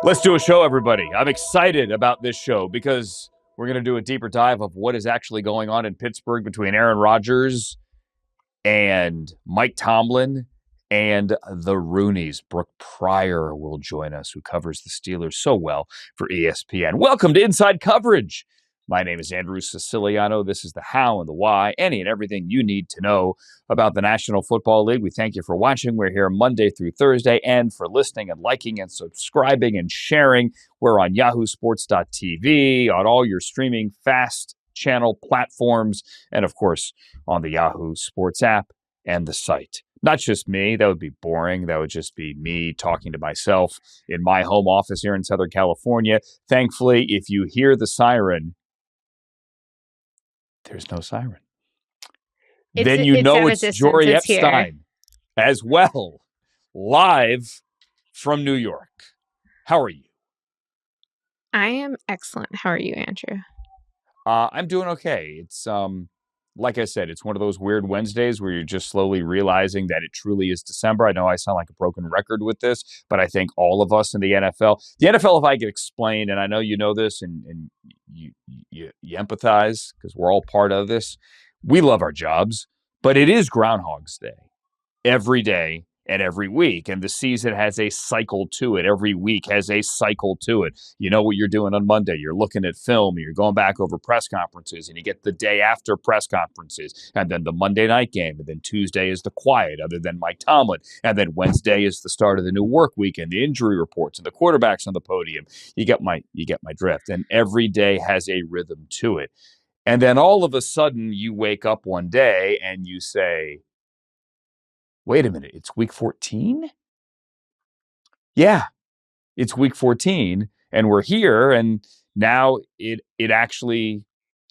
Let's do a show, everybody. I'm excited about this show because we're going to do a deeper dive of what is actually going on in Pittsburgh between Aaron Rodgers and Mike Tomlin and the Rooneys. Brooke Pryor will join us, who covers the Steelers so well for ESPN. Welcome to Inside Coverage. My name is Andrew Siciliano. This is the how and the why, any and everything you need to know about the National Football League. We thank you for watching. We're here Monday through Thursday, and for listening and liking and subscribing and sharing. We're on yahoosports.tv, on all your streaming fast channel platforms, and of course on the Yahoo Sports app and the site. Not just me. That would be boring. That would just be me talking to myself in my home office here in Southern California. Thankfully, if you hear the siren, there's no siren. Then you know it's Jori Epstein as well, live from New York. How are you? I am excellent. How are you, Andrew? I'm doing okay. It's like I said, it's one of those weird Wednesdays where you're just slowly realizing that it truly is December. I know I sound like a broken record with this, but I think all of us in the NFL, if I could explain, and I know you know this and you empathize because we're all part of this. We love our jobs, but it is Groundhog's Day every day and every week. And the season has a cycle to it. Every week has a cycle to it. You know what you're doing on Monday. You're looking at film. You're going back over press conferences, and you get the day after press conferences, and then the Monday night game, and then Tuesday is the quiet, other than Mike Tomlin, and then Wednesday is the start of the new work week and the injury reports and the quarterbacks on the podium. You get my drift. And every day has a rhythm to it. And then all of a sudden you wake up one day and you say, wait a minute, it's week 14? Yeah, it's week 14, and we're here, and now it actually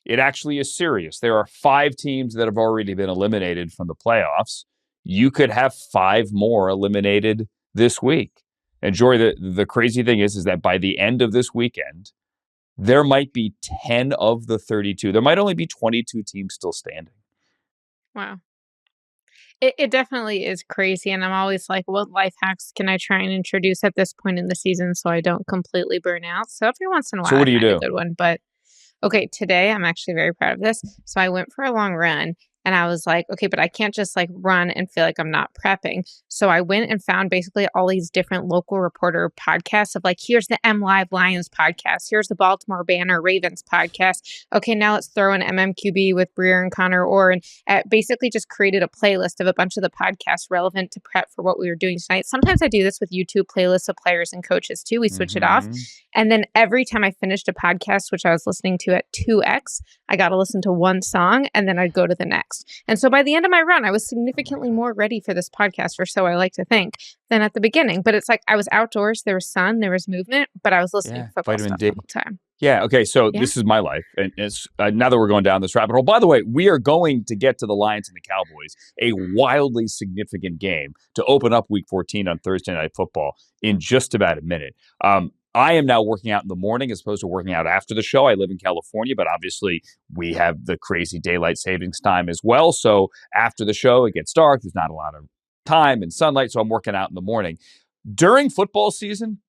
is serious. There are 5 teams that have already been eliminated from the playoffs. You could have 5 more eliminated this week. And Jori, the crazy thing is that by the end of this weekend, there might be 10 of the 32. There might only be 22 teams still standing. Wow. It definitely is crazy, and I'm always like, what life hacks can I try and introduce at this point in the season so I don't completely burn out? So every once in a while, So what do you do? A good one. But okay, today I'm actually very proud of this. So I went for a long run, and I was like, okay, but I can't just like run and feel like I'm not prepping. So I went and found basically all these different local reporter podcasts of like, here's the M Live Lions podcast. Here's the Baltimore Banner Ravens podcast. Okay, now let's throw in MMQB with Breer and Connor Orr, and basically just created a playlist of a bunch of the podcasts relevant to prep for what we were doing tonight. Sometimes I do this with YouTube playlists of players and coaches too. We switch it off. And then every time I finished a podcast, which I was listening to at 2x, I got to listen to one song and then I'd go to the next. And so by the end of my run, I was significantly more ready for this podcast, or so I like to think, than at the beginning. But it's like I was outdoors, there was sun, there was movement, but I was listening to football stuff the whole time. Yeah, okay, so this is my life. And it's now that we're going down this rabbit hole. By the way, we are going to get to the Lions and the Cowboys, a wildly significant game to open up Week 14 on Thursday Night Football in just about a minute. I am now working out in the morning as opposed to working out after the show. I live in California, but obviously we have the crazy daylight savings time as well. So after the show, it gets dark. There's not a lot of time and sunlight, so I'm working out in the morning. During football season,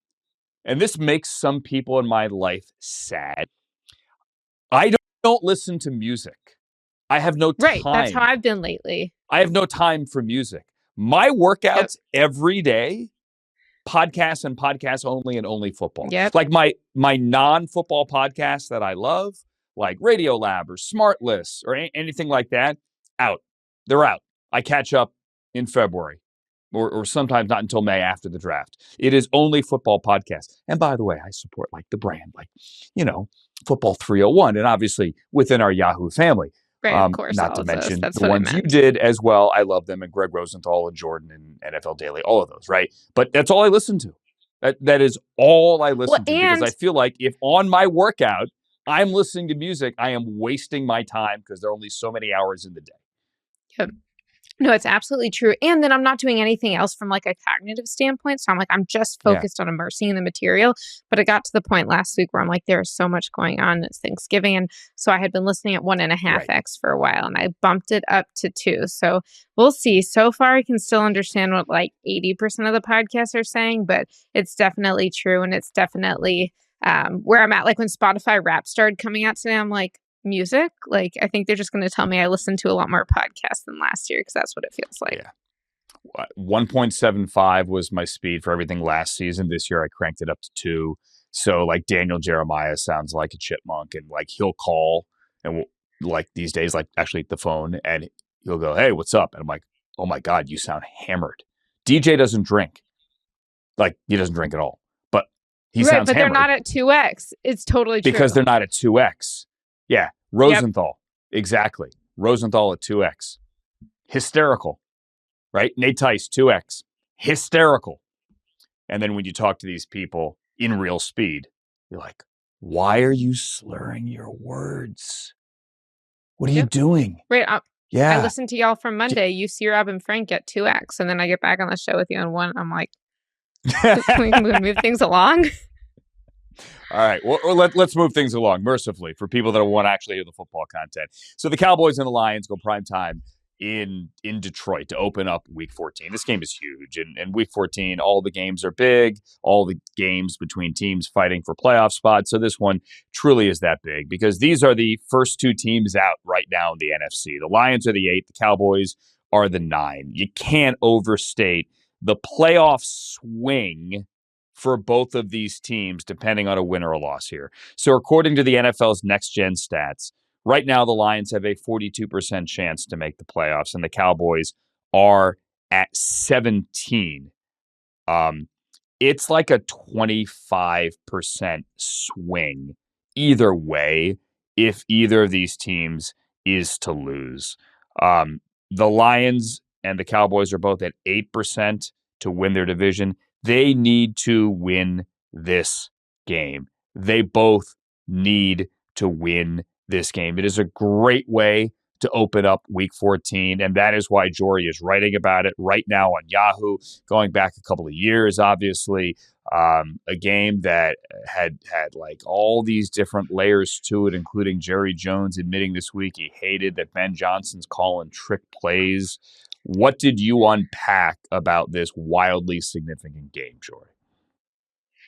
and this makes some people in my life sad, I don't listen to music. I have no time. Right, that's how I've been lately. I have no time for music. My workouts every day, podcasts and podcasts only, and only football. Yep. Like my non-football podcasts that I love, like Radio Lab or Smart Lists or anything like that, out. They're out. I catch up in February or sometimes not until May after the draft. It is only football podcasts. And by the way, I support like the brand, like, Football 301, and obviously within our Yahoo family. Right, of course. Not to mention the ones you did as well. I love them, and Greg Rosenthal and Jordan and NFL Daily, all of those, right? But that's all I listen to. That is all I listen to, because I feel like if on my workout I'm listening to music, I am wasting my time because there are only so many hours in the day. Yep. No, it's absolutely true. And then I'm not doing anything else from like a cognitive standpoint. So I'm like, I'm just Yeah, focused on immersing in the material. But it got to the point last week where I'm like, there's so much going on. It's Thanksgiving. And so I had been listening at 1.5x right. for a while and I bumped it up to 2. So we'll see. So far, I can still understand what like 80% of the podcasts are saying, but it's definitely true. And it's definitely where I'm at. Like when Spotify rap started coming out today, I'm like, music, like I think they're just going to tell me I listened to a lot more podcasts than last year because that's what it feels like. Yeah. 1.75 was my speed for everything last season. This year I cranked it up to 2. So like Daniel Jeremiah sounds like a chipmunk, and like he'll call and like these days, like actually the phone, and he'll go, "Hey, what's up?" And I'm like, "Oh my God, you sound hammered." DJ doesn't drink. Like he doesn't drink at all, but he Right, sounds but they're hammered not at 2x. It's totally true. because they're not at 2x. Yeah. Yep. Rosenthal. Exactly. Rosenthal at 2x. Hysterical. Right? Nate Tice, 2x. Hysterical. And then when you talk to these people in real speed, you're like, why are you slurring your words? What are you Yep. doing? Right. I Yeah. listened to y'all from Monday. You see Rob and Frank at 2x, and then I get back on the show with you on 1. I'm like, can we move things along? All right. Well, let's move things along mercifully for people that want to actually hear the football content. So the Cowboys and the Lions go prime time in Detroit to open up Week 14. This game is huge. And Week 14, all the games are big, all the games between teams fighting for playoff spots. So this one truly is that big because these are the first 2 teams out right now in the NFC. The Lions are the 8, the Cowboys are the 9. You can't overstate the playoff swing for both of these teams, depending on a win or a loss here. So according to the NFL's Next Gen stats, right now the Lions have a 42% chance to make the playoffs, and the Cowboys are at 17. It's like a 25% swing either way if either of these teams is to lose. The Lions and the Cowboys are both at 8% to win their division. They need to win this game. They both need to win this game. It is a great way to open up Week 14, and that is why Jori is writing about it right now on Yahoo, going back a couple of years, obviously. A game that had like all these different layers to it, including Jerry Jones admitting this week he hated that Ben Johnson's calling trick plays. What did you unpack about this wildly significant game, Jory?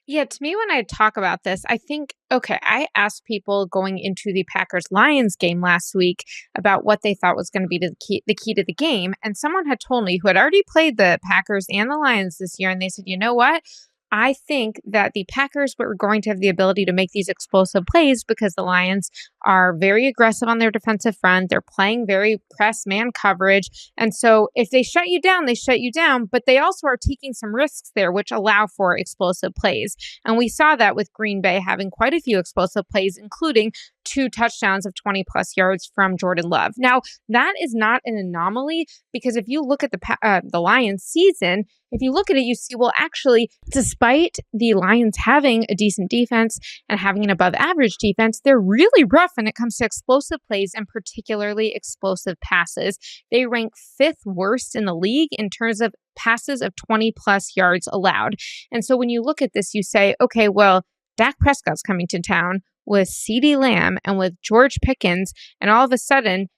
Yeah, to me, when I talk about this, I think, okay, I asked people going into the Packers-Lions game last week about what they thought was going to be the key to the game. And someone had told me who had already played the Packers and the Lions this year, and they said, you know what? I think that the Packers were going to have the ability to make these explosive plays because the Lions are very aggressive on their defensive front. They're playing very press man coverage. And so if they shut you down, they shut you down, but they also are taking some risks there, which allow for explosive plays. And we saw that with Green Bay having quite a few explosive plays, including 2 touchdowns of 20 plus yards from Jordan Love. Now, that is not an anomaly because if you look at the Lions season, if you look at it, you see, well, actually, despite the Lions having a decent defense and having an above average defense, they're really rough when it comes to explosive plays and particularly explosive passes. They rank 5th worst in the league in terms of passes of 20 plus yards allowed. And so when you look at this, you say, okay, well, Dak Prescott's coming to town with CeeDee Lamb and with George Pickens, and all of a sudden,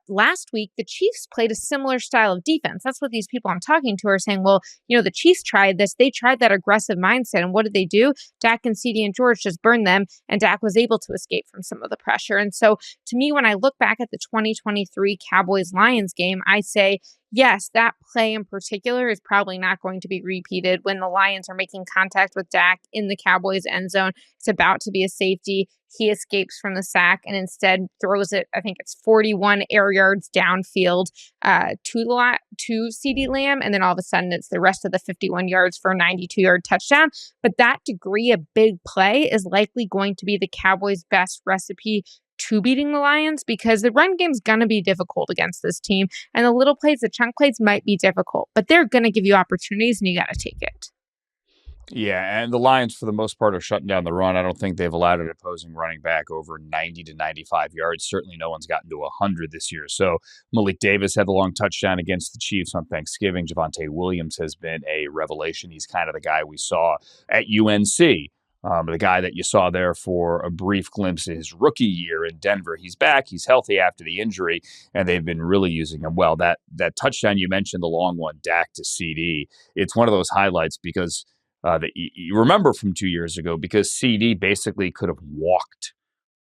last week, the Chiefs played a similar style of defense. That's what these people I'm talking to are saying. Well, you know, the Chiefs tried this. They tried that aggressive mindset. And what did they do? Dak and CeeDee and George just burned them. And Dak was able to escape from some of the pressure. And so to me, when I look back at the 2023 Cowboys-Lions game, I say, yes, that play in particular is probably not going to be repeated when the Lions are making contact with Dak in the Cowboys end zone. It's about to be a safety. He escapes from the sack and instead throws it, I think it's 41 air yards downfield to CeeDee Lamb. And then all of a sudden it's the rest of the 51 yards for a 92-yard touchdown. But that degree of big play is likely going to be the Cowboys' best recipe to beating the Lions because the run game's going to be difficult against this team. And the little plays, the chunk plays might be difficult, but they're going to give you opportunities and you got to take it. Yeah, and the Lions, for the most part, are shutting down the run. I don't think they've allowed an opposing running back over 90 to 95 yards. Certainly no one's gotten to 100 this year. So Malik Davis had the long touchdown against the Chiefs on Thanksgiving. Javonte Williams has been a revelation. He's kind of the guy we saw at UNC. The guy that you saw there for a brief glimpse in his rookie year in Denver. He's back. He's healthy after the injury, and they've been really using him well. That touchdown you mentioned, the long one, Dak to CD, it's one of those highlights because that you remember from 2 years ago, because CD basically could have walked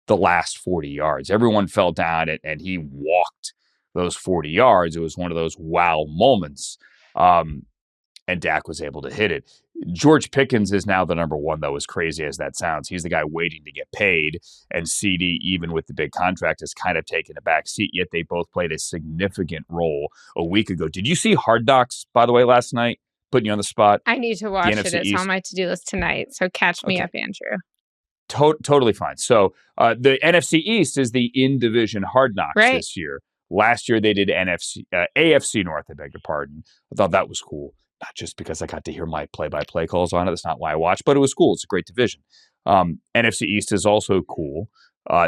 the last 40 yards. Everyone fell down and he walked those 40 yards. It was one of those wow moments. And Dak was able to hit it. George Pickens is now the number one, though, as crazy as that sounds. He's the guy waiting to get paid, and CD, even with the big contract, has kind of taken a back seat, yet they both played a significant role a week ago. Did you see Hard Knocks, by the way, last night? Putting you on the spot. I need to watch it. It's on my to-do list tonight, so catch me up, Andrew. Totally fine. So the NFC East is the in-division Hard Knocks this year. Last year they did AFC North, I beg your pardon. I thought that was cool. Not just because I got to hear my play-by-play calls on it. That's not why I watch, but it was cool. It's a great division. NFC East is also cool.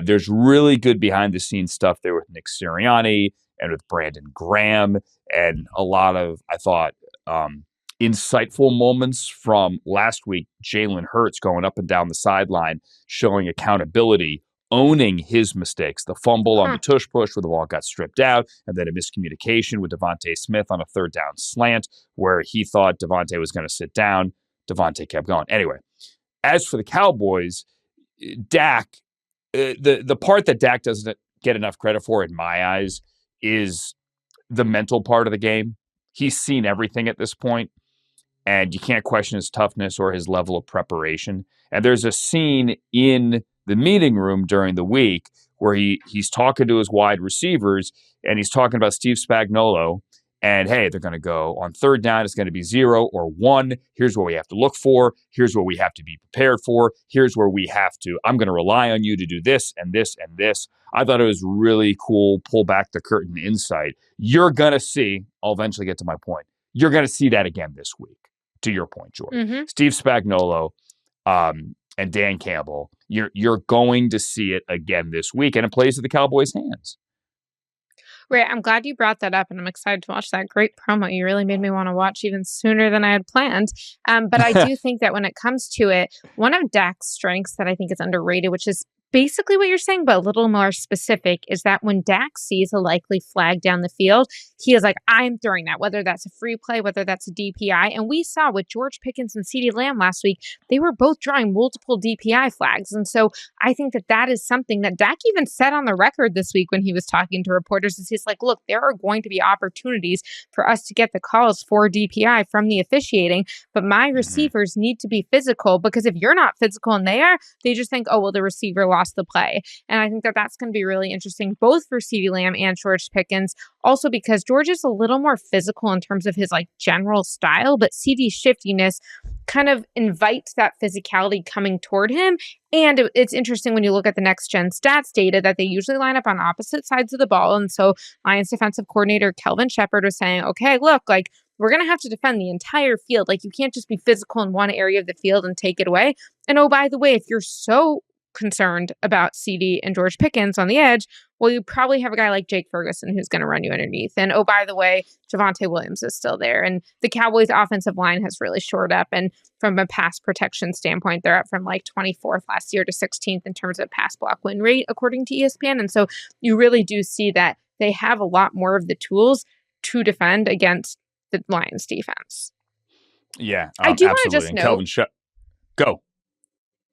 There's really good behind-the-scenes stuff there with Nick Sirianni and with Brandon Graham and a lot of, I thought, insightful moments from last week. Jalen Hurts going up and down the sideline, showing accountability, owning his mistakes. The fumble on the tush push where the ball got stripped out, and then a miscommunication with Devontae Smith on a third down slant where he thought Devontae was going to sit down. Devontae kept going. Anyway, as for the Cowboys, Dak, the part that Dak doesn't get enough credit for in my eyes is the mental part of the game. He's seen everything at this point, and you can't question his toughness or his level of preparation. And there's a scene in the meeting room during the week where he's talking to his wide receivers, and he's talking about Steve Spagnuolo, and hey, they're going to go on third down. It's going to be 0 or 1. Here's what we have to look for. Here's what we have to be prepared for. Here's where we have to, I'm going to rely on you to do this and this and this. I thought it was really cool, pull back the curtain insight. You're going to see, I'll eventually get to my point, you're going to see that again this week, to your point, Jori. Mm-hmm. Steve Spagnuolo and Dan Campbell, you're going to see it again this week, and it plays to the Cowboys' hands. Right. I'm glad you brought that up, and I'm excited to watch that great promo. You really made me want to watch even sooner than I had planned. But I do think that when it comes to it, one of Dak's strengths that I think is underrated, which is basically what you're saying, but a little more specific, is that when Dak sees a likely flag down the field, he is like, I'm throwing that, whether that's a free play, whether that's a DPI. And we saw with George Pickens and CeeDee Lamb last week, they were both drawing multiple DPI flags. And so I think that that is something that Dak even said on the record this week when he was talking to reporters, is he's like, look, there are going to be opportunities for us to get the calls for DPI from the officiating, but my receivers need to be physical, because if you're not physical and they are, they just think, oh, well, the receiver lost the play. And I think that that's going to be really interesting, both for CeeDee Lamb and George Pickens. Also because George is a little more physical in terms of his like general style, but CD's shiftiness kind of invites that physicality coming toward him. And it's interesting when you look at the next gen stats data that they usually line up on opposite sides of the ball. And so Lions defensive coordinator Kelvin Shepard was saying, okay, look, like we're going to have to defend the entire field. Like you can't just be physical in one area of the field and take it away. And oh, by the way, if you're so concerned about CD and George Pickens on the edge, well, you probably have a guy like Jake Ferguson who's going to run you underneath. And oh, by the way, Javonte Williams is still there. And the Cowboys offensive line has really shored up. And from a pass protection standpoint, they're up from like 24th last year to 16th in terms of pass block win rate, according to ESPN. And so you really do see that they have a lot more of the tools to defend against the Lions defense. Yeah, I do want to just note. Go.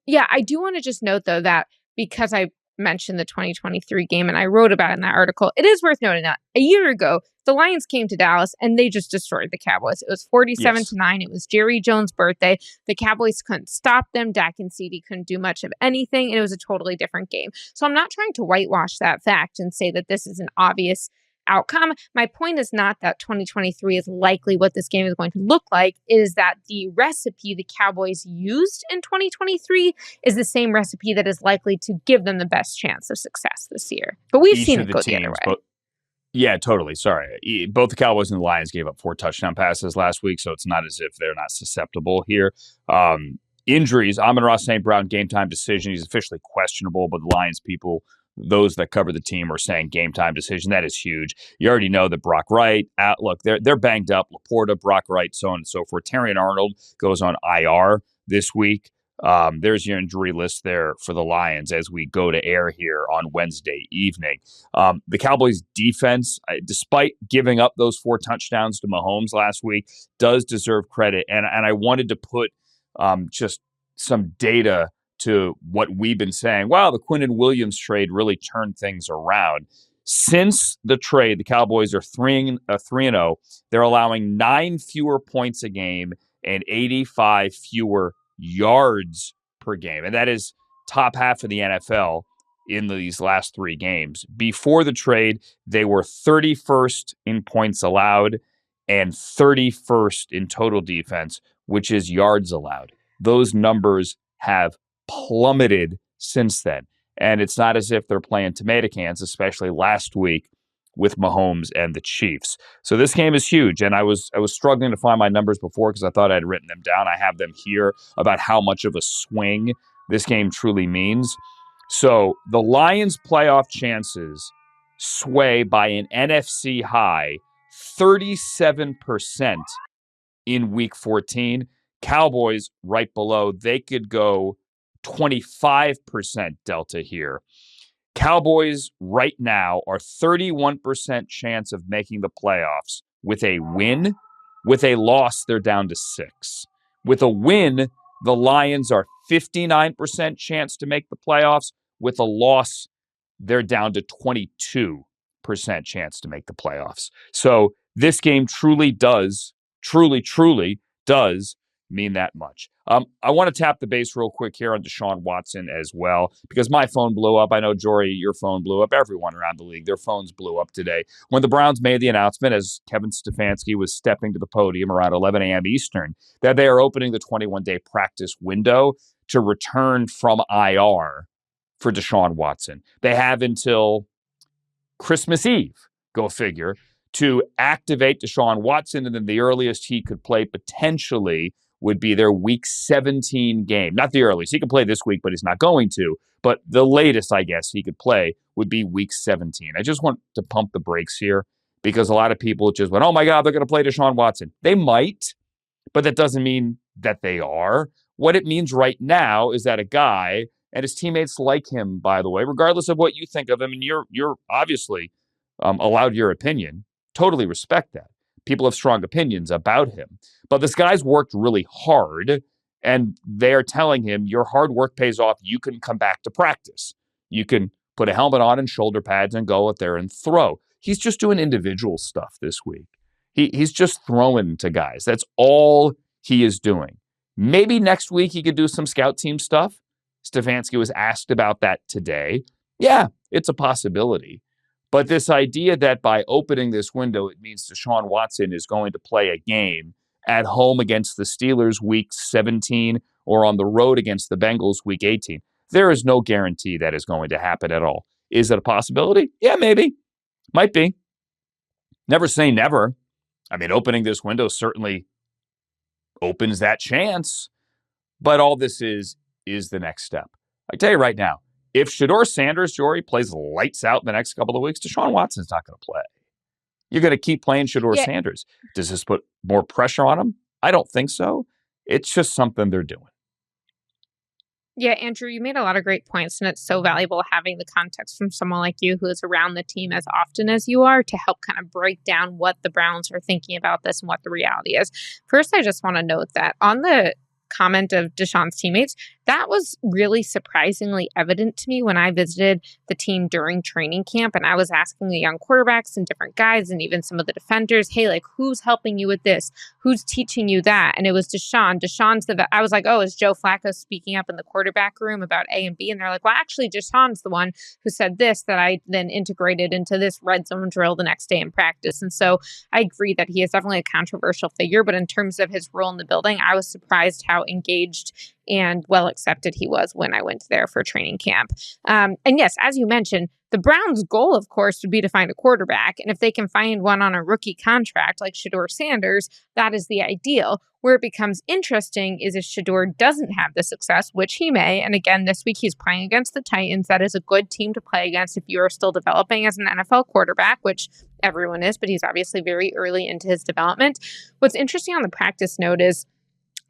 Yeah, I do want to just note, though, that because I mentioned the 2023 game and I wrote about it in that article, it is worth noting that a year ago, the Lions came to Dallas and they just destroyed the Cowboys. It was 47-9. It was Jerry Jones' birthday. The Cowboys couldn't stop them. Dak and CD couldn't do much of anything. And it was a totally different game. So I'm not trying to whitewash that fact and say that this is an obvious outcome. My point is not that 2023 is likely what this game is going to look like. It is that the recipe the Cowboys used in 2023 is the same recipe that is likely to give them the best chance of success this year. But we've seen it go the other way. Yeah, totally. Sorry. Both the Cowboys and the Lions gave up 4 touchdown passes last week, so it's not as if they're not susceptible here. Injuries, Amon-Ra St. Brown, game time decision. He's officially questionable, but the Lions people, those that cover the team, are saying game time decision. That is huge. You already know that Brock Wright, look, they're banged up. Laporta, Brock Wright, so on and so forth. Terrion Arnold goes on IR this week. There's your injury list there for the Lions as we go to air here on Wednesday evening. The Cowboys defense, despite giving up those 4 touchdowns to Mahomes last week, does deserve credit. And I wanted to put just some data to what we've been saying. Wow, the Quinnen Williams trade really turned things around. Since the trade, the Cowboys are 3-0. They're allowing 9 fewer points a game and 85 fewer yards per game. And that is top half of the NFL in these last 3 games. Before the trade, they were 31st in points allowed and 31st in total defense, which is yards allowed. Those numbers have plummeted since then. And it's not as if they're playing tomato cans, especially last week with Mahomes and the Chiefs. So this game is huge, and I was struggling to find my numbers before because I thought I'd written them down. I have them here about how much of a swing this game truly means. So the Lions' playoff chances sway by an NFC high 37% in Week 14. Cowboys right below, they could go 25% delta here. Cowboys right now are 31% chance of making the playoffs with a win. With a loss, they're down to 6. With a win, the Lions are 59% chance to make the playoffs. With a loss, they're down to 22% chance to make the playoffs. So this game truly does mean that much. I want to tap the base real quick here on Deshaun Watson as well, because my phone blew up. I know, Jori, your phone blew up. Everyone around the league, their phones blew up today when the Browns made the announcement, as Kevin Stefanski was stepping to the podium around 11 a.m. Eastern, that they are opening the 21-day practice window to return from IR for Deshaun Watson. They have until Christmas Eve, go figure, to activate Deshaun Watson, and then the earliest he could play potentially would be their Week 17 game. Not the earliest. He could play this week, but he's not going to. But the latest, I guess, he could play would be Week 17. I just want to pump the brakes here because a lot of people just went, oh my God, they're going to play Deshaun Watson. They might, but that doesn't mean that they are. What it means right now is that a guy, and his teammates like him, by the way, regardless of what you think of him, and you're obviously allowed your opinion, totally respect that. People have strong opinions about him. But this guy's worked really hard, and they're telling him your hard work pays off. You can come back to practice. You can put a helmet on and shoulder pads and go out there and throw. He's just doing individual stuff this week. He's just throwing to guys. That's all he is doing. Maybe next week he could do some scout team stuff. Stefanski was asked about that today. Yeah, it's a possibility. But this idea that by opening this window, it means Deshaun Watson is going to play a game at home against the Steelers Week 17 or on the road against the Bengals Week 18, there is no guarantee that is going to happen at all. Is it a possibility? Yeah, maybe. Might be. Never say never. I mean, opening this window certainly opens that chance. But all this is the next step. I tell you right now, if Shedeur Sanders, Jori, plays lights out in the next couple of weeks, Deshaun Watson's not going to play. You're going to keep playing Shedeur Sanders. Does this put more pressure on him? I don't think so. It's just something they're doing. Yeah, Andrew, you made a lot of great points, and it's so valuable having the context from someone like you who is around the team as often as you are to help kind of break down what the Browns are thinking about this and what the reality is. First, I just want to note that on the comment of Deshaun's teammates, that was really surprisingly evident to me when I visited the team during training camp, and I was asking the young quarterbacks and different guys and even some of the defenders, hey, like, who's helping you with this? Who's teaching you that? And it was Deshaun. I was like, oh, is Joe Flacco speaking up in the quarterback room about A and B? And they're like, well, actually, Deshaun's the one who said this that I then integrated into this red zone drill the next day in practice. And so I agree that he is definitely a controversial figure, but in terms of his role in the building, I was surprised how engaged and well accepted he was when I went there for training camp. And yes, as you mentioned, The Browns' goal, of course, would be to find a quarterback. And if they can find one on a rookie contract like Shedeur Sanders, that is the ideal. Where it becomes interesting is if Shedeur doesn't have the success, which he may. And again, this week he's playing against the Titans. That is a good team to play against if you are still developing as an NFL quarterback, which everyone is, but he's obviously very early into his development. What's interesting on the practice note is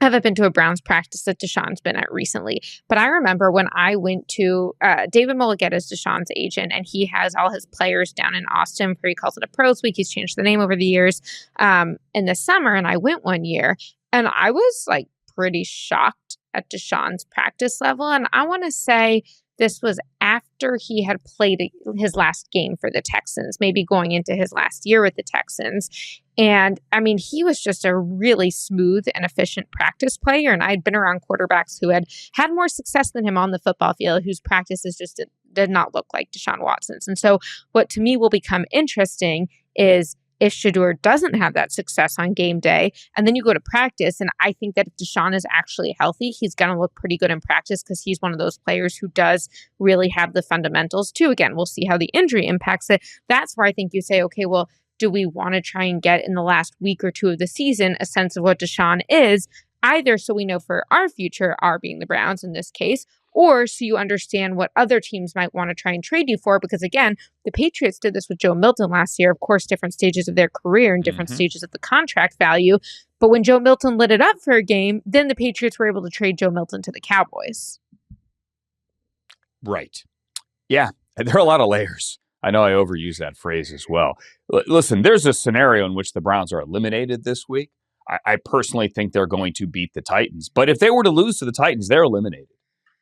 I haven't been to a Browns practice that Deshaun's been at recently, but I remember when I went to David Mulligetta is Deshaun's agent, and he has all his players down in Austin, where he calls it a pros week. He's changed the name over the years in the summer, and I went one year, and I was like pretty shocked at Deshaun's practice level, and I want to say this was after he had played his last game for the Texans, maybe going into his last year with the Texans. And I mean, he was just a really smooth and efficient practice player. And I'd been around quarterbacks who had more success than him on the football field, whose practices just did not look like Deshaun Watson's. And so what to me will become interesting is if Shedeur doesn't have that success on game day, and then you go to practice, and I think that if Deshaun is actually healthy, he's going to look pretty good in practice because he's one of those players who does really have the fundamentals too. Again, we'll see how the injury impacts it. That's where I think you say, okay, well, do we want to try and get in the last week or two of the season a sense of what Deshaun is, either so we know for our future, our being the Browns in this case, or so you understand what other teams might want to try and trade you for. Because again, the Patriots did this with Joe Milton last year, of course, different stages of their career and different stages of the contract value. But when Joe Milton lit it up for a game, then the Patriots were able to trade Joe Milton to the Cowboys. Right. Yeah. There are a lot of layers. I know I overuse that phrase as well. Listen, there's a scenario in which the Browns are eliminated this week. I personally think they're going to beat the Titans. But if they were to lose to the Titans, they're eliminated.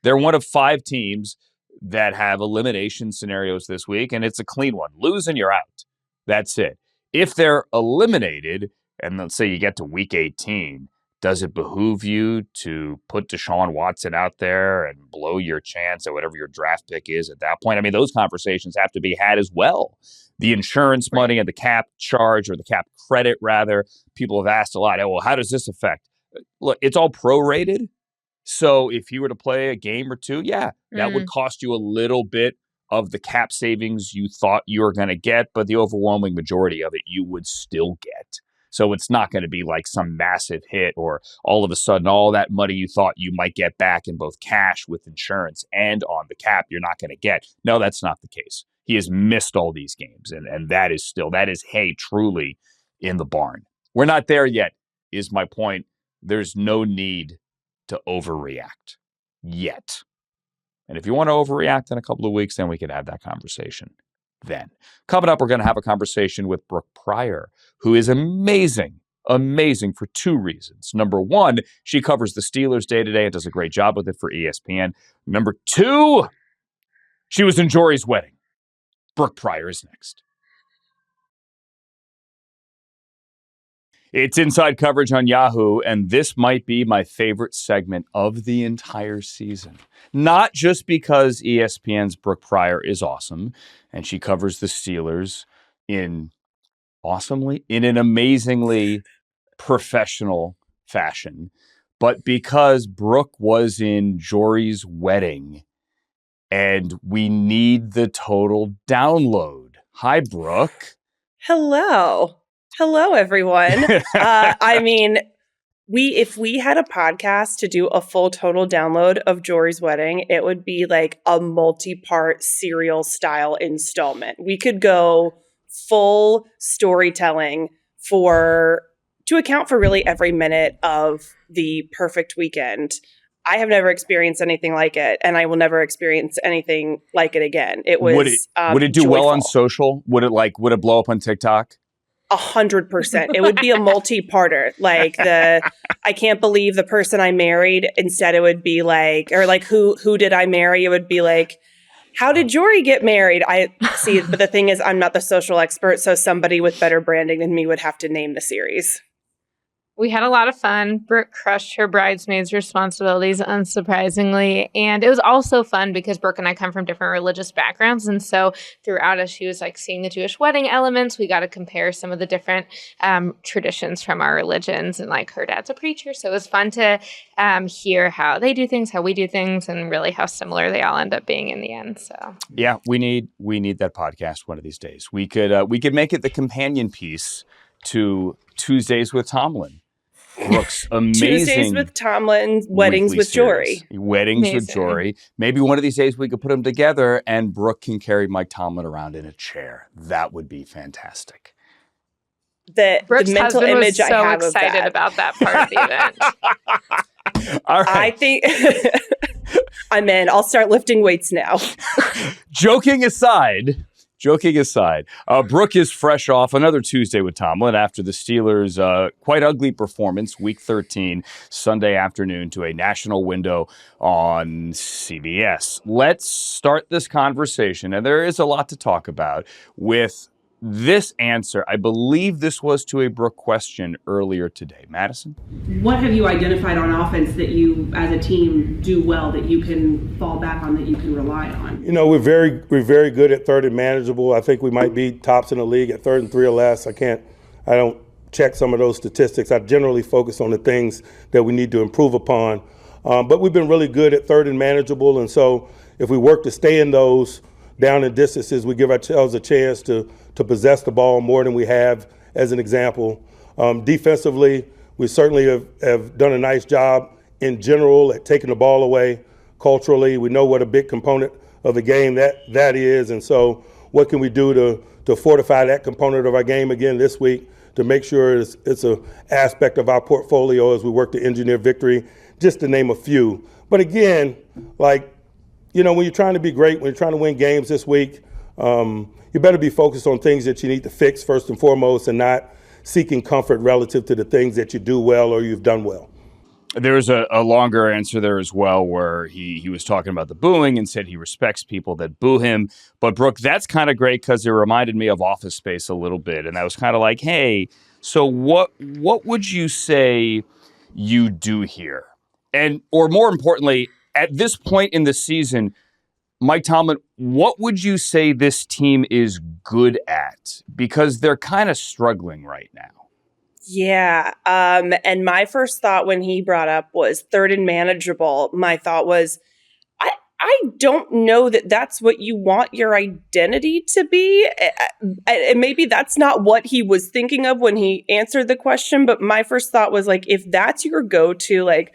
They're one of 5 teams that have elimination scenarios this week, and it's a clean one. Lose and you're out. That's it. If they're eliminated, and let's say you get to week 18, does it behoove you to put Deshaun Watson out there and blow your chance at whatever your draft pick is at that point? I mean, those conversations have to be had as well. The insurance money and the cap charge, or the cap credit, rather, people have asked a lot, oh, well, how does this affect? Look, it's all prorated. So if you were to play a game or two, that would cost you a little bit of the cap savings you thought you were going to get, but the overwhelming majority of it you would still get. So it's not going to be like some massive hit, or all of a sudden all that money you thought you might get back in both cash with insurance and on the cap you're not going to get. No, that's not the case. He has missed all these games, and that is hay truly in the barn. We're not there yet, is my point. There's no need to overreact yet. And if you want to overreact in a couple of weeks, then we can have that conversation then. Coming up, we're going to have a conversation with Brooke Pryor, who is amazing for 2 reasons. Number 1, she covers the Steelers day-to-day and does a great job with it for ESPN. Number 2, she was in Jori's wedding. Brooke Pryor is next. It's inside coverage on Yahoo, and this might be my favorite segment of the entire season. Not just because ESPN's Brooke Pryor is awesome, and she covers the Steelers in an amazingly professional fashion, but because Brooke was in Jori's wedding, and we need the total download. Hi, Brooke. Hello, everyone. I mean, if we had a podcast to do a full total download of Jori's wedding, it would be like a multi-part serial style installment. We could go full storytelling to account for really every minute of the perfect weekend. I have never experienced anything like it, and I will never experience anything like it again. It was would it do joyful. Well on social? Would it blow up on TikTok? 100%. It would be a multi-parter. Like I can't believe the person I married. Instead, it would be like, or like, who did I marry? It would be like, how did Jori get married? I see. But the thing is, I'm not the social expert. So somebody with better branding than me would have to name the series. We had a lot of fun. Brooke crushed her bridesmaids' responsibilities, unsurprisingly. And it was also fun because Brooke and I come from different religious backgrounds. And so throughout, as she was like seeing the Jewish wedding elements, we got to compare some of the different traditions from our religions. And like her dad's a preacher. So it was fun to hear how they do things, how we do things, and really how similar they all end up being in the end. So yeah, we need that podcast one of these days. We could make it the companion piece to Tuesdays with Tomlin. Brooks, amazing. Tuesdays with Tomlin, weddings with Jori. Weddings with Jori. Maybe one of these days we could put them together and Brooke can carry Mike Tomlin around in a chair. That would be fantastic. The mental image I have so excited about that part of the event. All right. I think I'm in. I'll start lifting weights now. Joking aside, Brooke is fresh off another Tuesday with Tomlin after the Steelers' quite ugly performance, Week 13, Sunday afternoon to a national window on CBS. Let's start this conversation, and there is a lot to talk about, with this answer. I believe this was to a Brooke question earlier today. Madison? What have you identified on offense that you, as a team, do well, that you can fall back on, that you can rely on? You know, we're very good at third and manageable. I think we might be tops in the league at 3rd and 3 or less. I don't check some of those statistics. I generally focus on the things that we need to improve upon. But we've been really good at 3rd and manageable, and so if we work to stay in those down in distances, we give ourselves a chance to possess the ball more than we have, as an example. Defensively, we certainly have done a nice job in general at taking the ball away. Culturally, we know what a big component of the game that is, and so what can we do to fortify that component of our game again this week to make sure it's an aspect of our portfolio as we work to engineer victory, just to name a few. But again, like, you know, when you're trying to be great, when you're trying to win games this week, you better be focused on things that you need to fix first and foremost, and not seeking comfort relative to the things that you do well or you've done well. There was a longer answer there as well where he was talking about the booing and said he respects people that boo him. But, Brooke, that's kind of great because it reminded me of Office Space a little bit. And I was kind of like, hey, so what would you say you do here? And, or more importantly, at this point in the season, Mike Tomlin, what would you say this team is good at? Because they're kind of struggling right now. Yeah. And my first thought when he brought up was 3rd and manageable. My thought was, I don't know that that's what you want your identity to be. And maybe that's not what he was thinking of when he answered the question. But my first thought was like, if that's your go-to, like,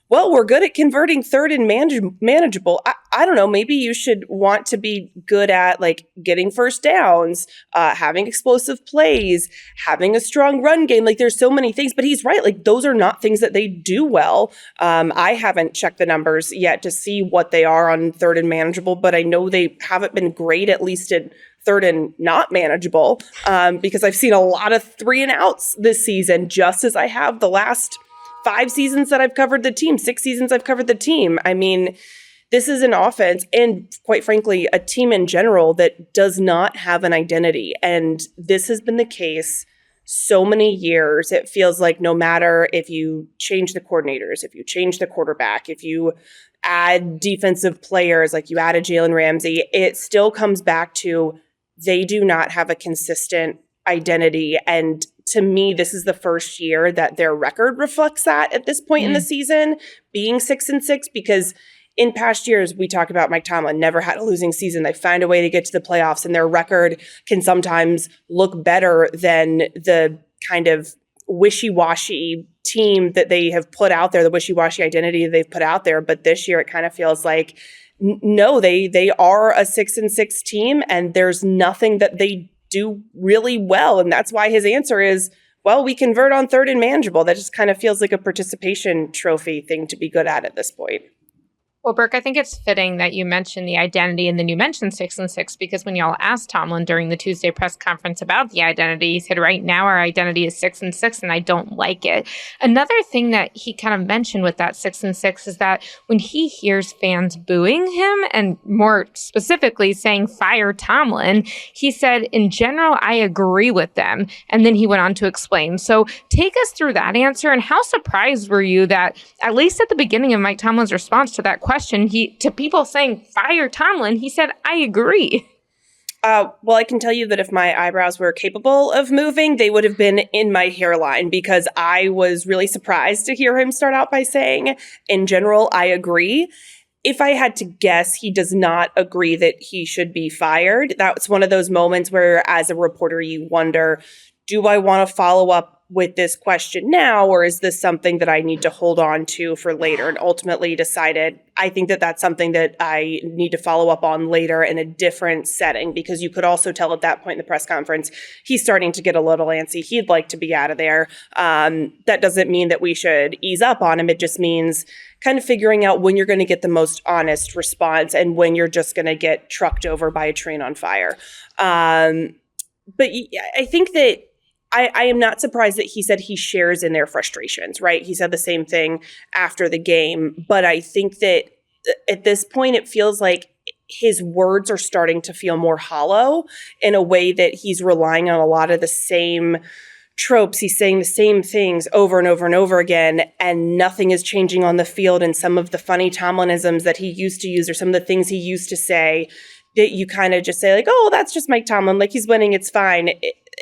well, we're good at converting 3rd and manageable. I don't know. Maybe you should want to be good at like getting first downs, having explosive plays, having a strong run game. Like there's so many things, but he's right. Like those are not things that they do well. I haven't checked the numbers yet to see what they are on 3rd and manageable, but I know they haven't been great, at least at 3rd and not manageable, because I've seen a lot of 3 and outs this season, just as I have the last 5 seasons that I've covered the team, 6 seasons I've covered the team. I mean, this is an offense and, quite frankly, a team in general that does not have an identity. And this has been the case so many years. It feels like no matter if you change the coordinators, if you change the quarterback, if you add defensive players, like you added Jalen Ramsey, it still comes back to they do not have a consistent identity. And to me, this is the first year that their record reflects that at this point in the season, being 6-6, because in past years, we talk about Mike Tomlin never had a losing season. They find a way to get to the playoffs, and their record can sometimes look better than the kind of wishy-washy team that they have put out there, the wishy-washy identity they've put out there. But this year, it kind of feels like, no, they are a 6-6 team, and there's nothing that they do really well. And that's why his answer is, well, we convert on 3rd and manageable. That just kind of feels like a participation trophy thing to be good at this point. Well, Brooke, I think it's fitting that you mentioned the identity and then you mentioned 6-6 because when y'all asked Tomlin during the Tuesday press conference about the identity, he said, right now our identity is 6-6 and I don't like it. Another thing that he kind of mentioned with that 6-6 is that when he hears fans booing him and more specifically saying fire Tomlin, he said, in general, I agree with them. And then he went on to explain. So take us through that answer and how surprised were you that at least at the beginning of Mike Tomlin's response to that question, to people saying fire Tomlin, he said, I agree. Well, I can tell you that if my eyebrows were capable of moving, they would have been in my hairline because I was really surprised to hear him start out by saying, in general, I agree. If I had to guess, he does not agree that he should be fired. That's one of those moments where, as a reporter, you wonder, do I want to follow up with this question now, or is this something that I need to hold on to for later? And ultimately decided, I think that that's something that I need to follow up on later in a different setting, because you could also tell at that point in the press conference, he's starting to get a little antsy. He'd like to be out of there. That doesn't mean that we should ease up on him. It just means kind of figuring out when you're going to get the most honest response and when you're just going to get trucked over by a train on fire. But I think that I am not surprised that he said he shares in their frustrations, right? He said the same thing after the game. But I think that at this point, it feels like his words are starting to feel more hollow in a way that he's relying on a lot of the same tropes. He's saying the same things over and over and over again, and nothing is changing on the field. And some of the funny Tomlinisms that he used to use, or some of the things he used to say, that you kind of just say like, oh, that's just Mike Tomlin. Like, he's winning. It's fine.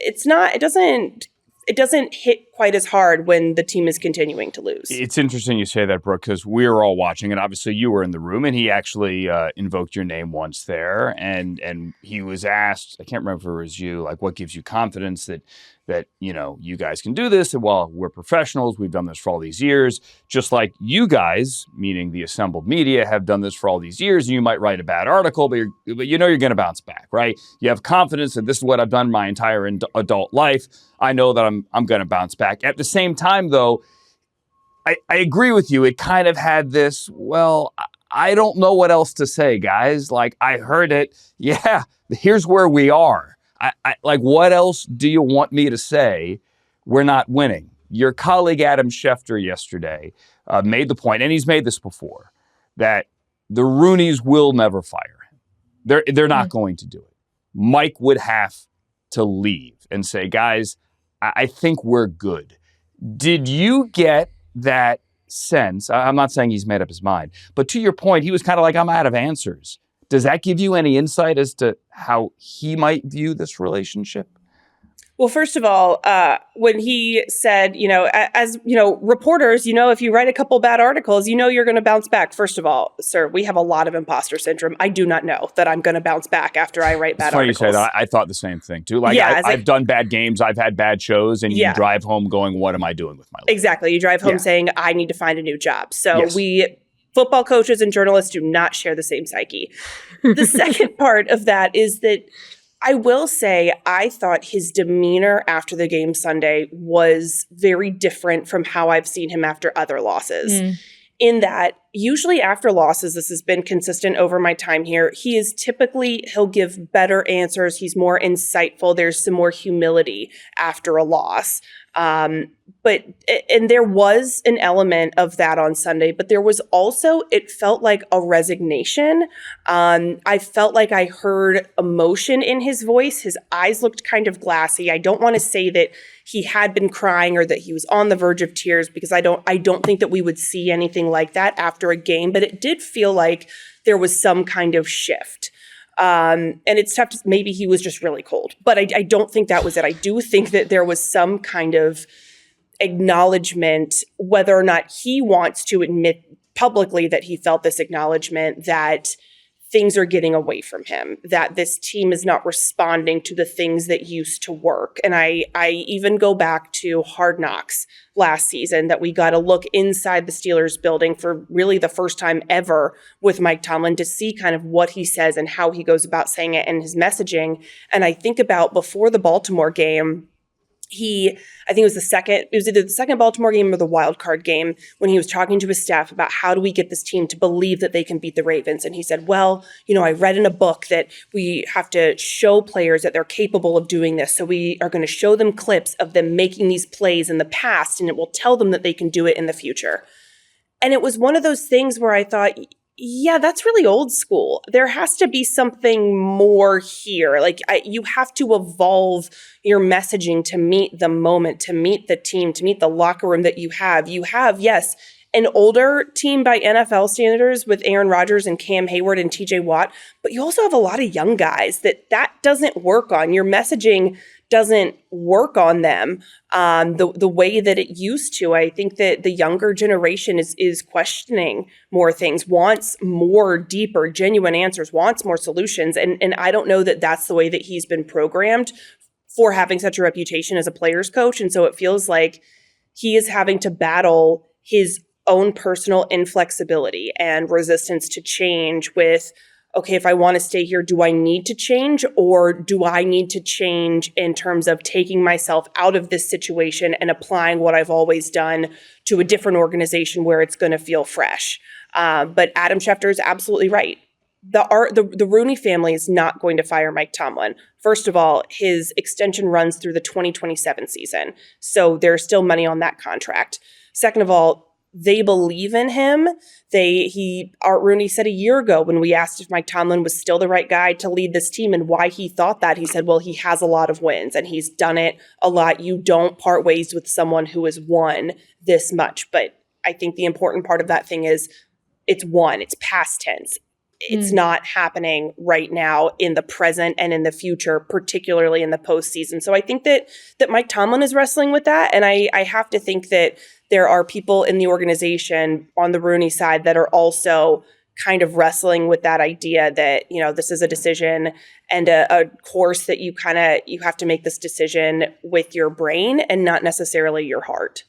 It's not, it doesn't hit quite as hard when the team is continuing to lose. It's interesting you say that, Brooke, because we were all watching, and obviously you were in the room, and he actually invoked your name once there, and he was asked, I can't remember if it was you, like, what gives you confidence that you know, you guys can do this? And well, we're professionals. We've done this for all these years, just like you guys, meaning the assembled media, have done this for all these years. And you might write a bad article, but you know you're going to bounce back, right? You have confidence that this is what I've done my entire adult life. I know that I'm going to bounce back. At the same time, though, I agree with you. It kind of had this, well, I don't know what else to say, guys. Like, I heard it. Yeah, here's where we are. I like, what else do you want me to say? We're not winning. Your colleague Adam Schefter yesterday made the point, and he's made this before, that the Rooneys will never fire him. They're not going to do it. Mike would have to leave and say, guys, I think we're good. Did you get that sense? I'm not saying he's made up his mind, but to your point, he was kind of like, I'm out of answers. Does that give you any insight as to how he might view this relationship? Well, first of all, when he said, you know, as you know, reporters, you know, if you write a couple bad articles, you know, you're going to bounce back. First of all, sir, we have a lot of imposter syndrome. I do not know that I'm going to bounce back after I write bad articles. Funny you say that. I thought the same thing too. Like, yeah, I've done bad games. I've had bad shows, and you drive home going, what am I doing with my life? Exactly. You drive home saying, I need to find a new job. So football coaches and journalists do not share the same psyche. The second part of that is that I will say I thought his demeanor after the game Sunday was very different from how I've seen him after other losses. In that, usually after losses, this has been consistent over my time here, he'll give better answers. He's more insightful. There's some more humility after a loss. But there was an element of that on Sunday, but there was also, it felt like a resignation. I felt like I heard emotion in his voice. His eyes looked kind of glassy. I don't want to say that he had been crying or that he was on the verge of tears, because I don't think that we would see anything like that after a game, but it did feel like there was some kind of shift. And it's tough to, maybe he was just really cold, but I don't think that was it. I do think that there was some kind of acknowledgement, whether or not he wants to admit publicly that he felt this acknowledgement, that things are getting away from him, that this team is not responding to the things that used to work. And I even go back to Hard Knocks last season, that we got a look inside the Steelers building for really the first time ever with Mike Tomlin to see kind of what he says and how he goes about saying it and his messaging. And I think about before the Baltimore game, I think it was either the second Baltimore game or the wild card game, when he was talking to his staff about how do we get this team to believe that they can beat the Ravens. And he said, well, I read in a book that we have to show players that they're capable of doing this. So we are going to show them clips of them making these plays in the past, and it will tell them that they can do it in the future. And it was one of those things where I thought, yeah, that's really old school. There has to be something more here. You have to evolve your messaging to meet the moment, to meet the team, to meet the locker room that you have. You have, yes, an older team by NFL standards with Aaron Rodgers and Cam Hayward and TJ Watt, but you also have a lot of young guys that doesn't work on. Your messaging doesn't work on them the way that it used to. I think that the younger generation is questioning more things, wants more deeper, genuine answers, wants more solutions. And I don't know that that's the way that he's been programmed for having such a reputation as a player's coach. And so it feels like he is having to battle his own personal inflexibility and resistance to change with, okay, if I want to stay here, do I need to change, or do I need to change in terms of taking myself out of this situation and applying what I've always done to a different organization where it's going to feel fresh? But Adam Schefter is absolutely right. The Rooney family is not going to fire Mike Tomlin. First of all, his extension runs through the 2027 season, so there's still money on that contract. Second of all, they believe in him. Art Rooney said a year ago when we asked if Mike Tomlin was still the right guy to lead this team and why he thought that, he said, well, he has a lot of wins and he's done it a lot. You don't part ways with someone who has won this much. But I think the important part of that thing is it's past tense. It's not happening right now in the present and in the future, particularly in the postseason. So I think that Mike Tomlin is wrestling with that. And I have to think that there are people in the organization on the Rooney side that are also kind of wrestling with that idea that, this is a decision and a course that you have to make this decision with your brain and not necessarily your heart.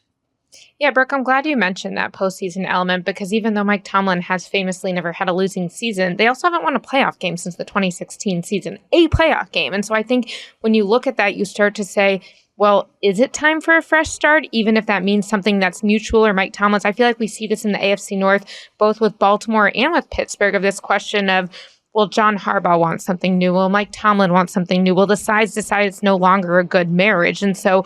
Yeah, Brooke, I'm glad you mentioned that postseason element, because even though Mike Tomlin has famously never had a losing season, they also haven't won a playoff game since the 2016 season, a playoff game. And so I think when you look at that, you start to say, well, is it time for a fresh start, even if that means something that's mutual or Mike Tomlin's? I feel like we see this in the AFC North, both with Baltimore and with Pittsburgh, of this question of, well, John Harbaugh wants something new. Well, Mike Tomlin wants something new. Well, the sides decide it's no longer a good marriage. And so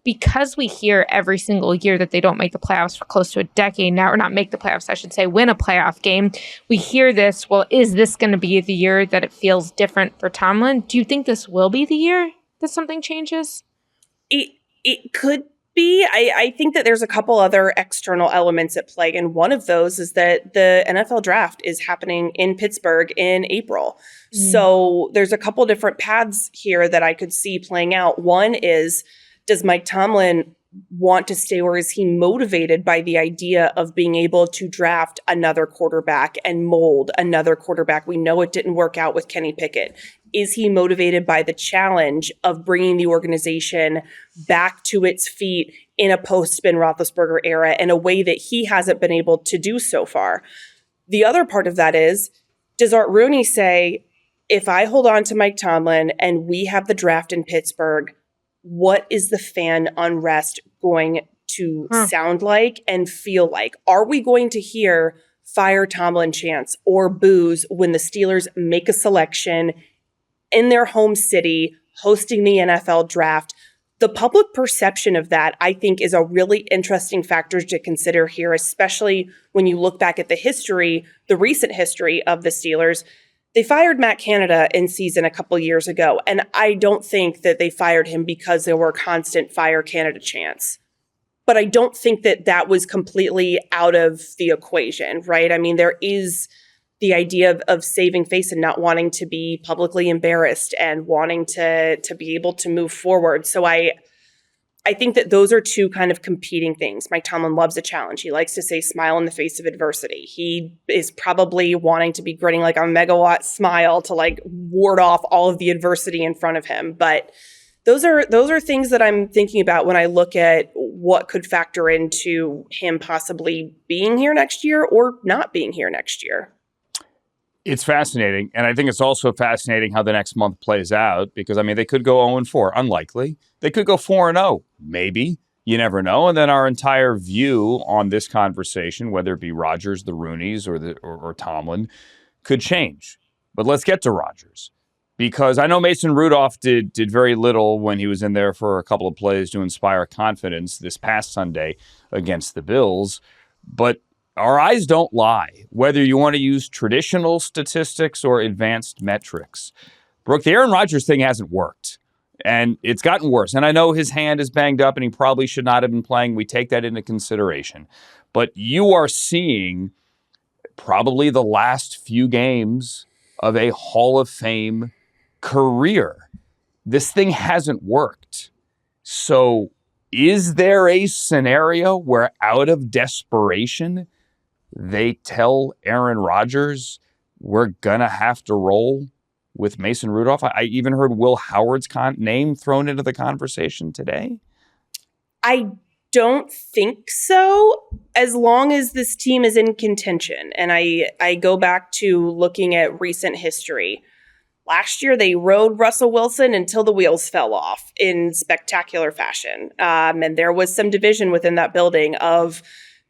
because we hear every single year that they don't make the playoffs for close to a decade now, or not make the playoffs, I should say, win a playoff game, we hear this, well, is this going to be the year that it feels different for Tomlin? Do you think this will be the year that something changes? It could be. I think that there's a couple other external elements at play, and one of those is that the NFL draft is happening in Pittsburgh in April. So there's a couple different paths here that I could see playing out. One is, does Mike Tomlin want to stay, or is he motivated by the idea of being able to draft another quarterback and mold another quarterback? We know it didn't work out with Kenny Pickett. Is he motivated by the challenge of bringing the organization back to its feet in a post-Ben Roethlisberger era in a way that he hasn't been able to do so far? The other part of that is, does Art Rooney say, if I hold on to Mike Tomlin and we have the draft in Pittsburgh, what is the fan unrest going to sound like and feel like? Are we going to hear fire Tomlin chants or boos when the Steelers make a selection in their home city hosting the NFL draft? The public perception of that, I think, is a really interesting factor to consider here, especially when you look back at the recent history of the Steelers. They fired Matt Canada in season a couple years ago, and I don't think that they fired him because there were constant fire Canada chants. But I don't think that was completely out of the equation, right? I mean, there is the idea of saving face and not wanting to be publicly embarrassed and wanting to be able to move forward. So I think that those are two kind of competing things. Mike Tomlin loves a challenge. He likes to say smile in the face of adversity. He is probably wanting to be grinning like a megawatt smile to like ward off all of the adversity in front of him. But those are things that I'm thinking about when I look at what could factor into him possibly being here next year or not being here next year. It's fascinating. And I think it's also fascinating how the next month plays out because, I mean, they could go 0-4. Unlikely. They could go 4-0. Maybe. You never know. And then our entire view on this conversation, whether it be Rodgers, the Rooneys, or Tomlin, could change. But let's get to Rodgers. Because I know Mason Rudolph did very little when he was in there for a couple of plays to inspire confidence this past Sunday against the Bills. But our eyes don't lie, whether you want to use traditional statistics or advanced metrics. Brooke, the Aaron Rodgers thing hasn't worked, and it's gotten worse. And I know his hand is banged up, and he probably should not have been playing. We take that into consideration. But you are seeing probably the last few games of a Hall of Fame career. This thing hasn't worked. So is there a scenario where out of desperation, they tell Aaron Rodgers, we're going to have to roll with Mason Rudolph? I even heard Will Howard's name thrown into the conversation today. I don't think so, as long as this team is in contention. And I go back to looking at recent history. Last year, they rode Russell Wilson until the wheels fell off in spectacular fashion. And there was some division within that building of,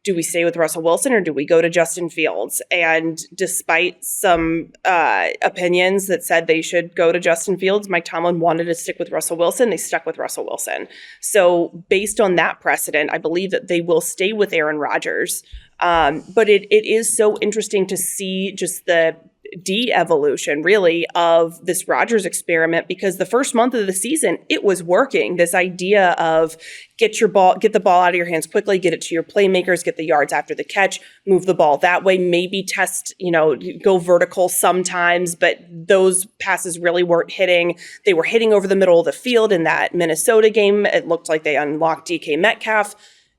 do we stay with Russell Wilson or do we go to Justin Fields? And despite some opinions that said they should go to Justin Fields, Mike Tomlin wanted to stick with Russell Wilson. They stuck with Russell Wilson. So based on that precedent, I believe that they will stay with Aaron Rodgers. But it is so interesting to see just the de-evolution really of this Rodgers experiment, because the first month of the season, it was working. This idea of get the ball out of your hands quickly, get it to your playmakers, get the yards after the catch, move the ball that way, maybe test, go vertical sometimes, but those passes really weren't hitting. They were hitting over the middle of the field. In that Minnesota game, it looked like they unlocked DK Metcalf.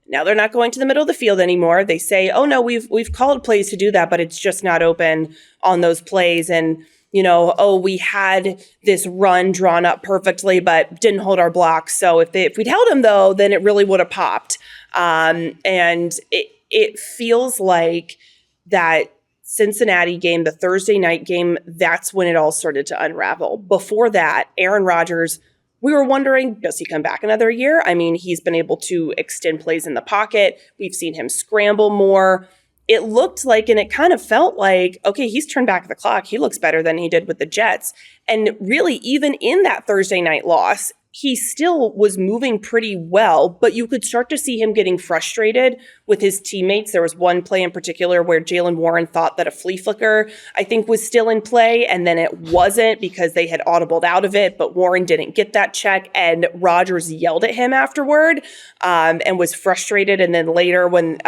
Now they're not going to the middle of the field anymore. They say, oh no, we've called plays to do that, but it's just not open on those plays. And, we had this run drawn up perfectly, but didn't hold our blocks. So if we'd held them though, then it really would have popped. And it feels like that Cincinnati game, the Thursday night game, that's when it all started to unravel. Before that, Aaron Rodgers, we were wondering, does he come back another year? I mean, he's been able to extend plays in the pocket. We've seen him scramble more. It looked like, and it kind of felt like, okay, he's turned back the clock. He looks better than he did with the Jets. And really, even in that Thursday night loss, he still was moving pretty well, but you could start to see him getting frustrated with his teammates. There was one play in particular where Jaylen Warren thought that a flea flicker, I think, was still in play, and then it wasn't because they had audibled out of it, but Warren didn't get that check, and Rodgers yelled at him afterward and was frustrated. And then later when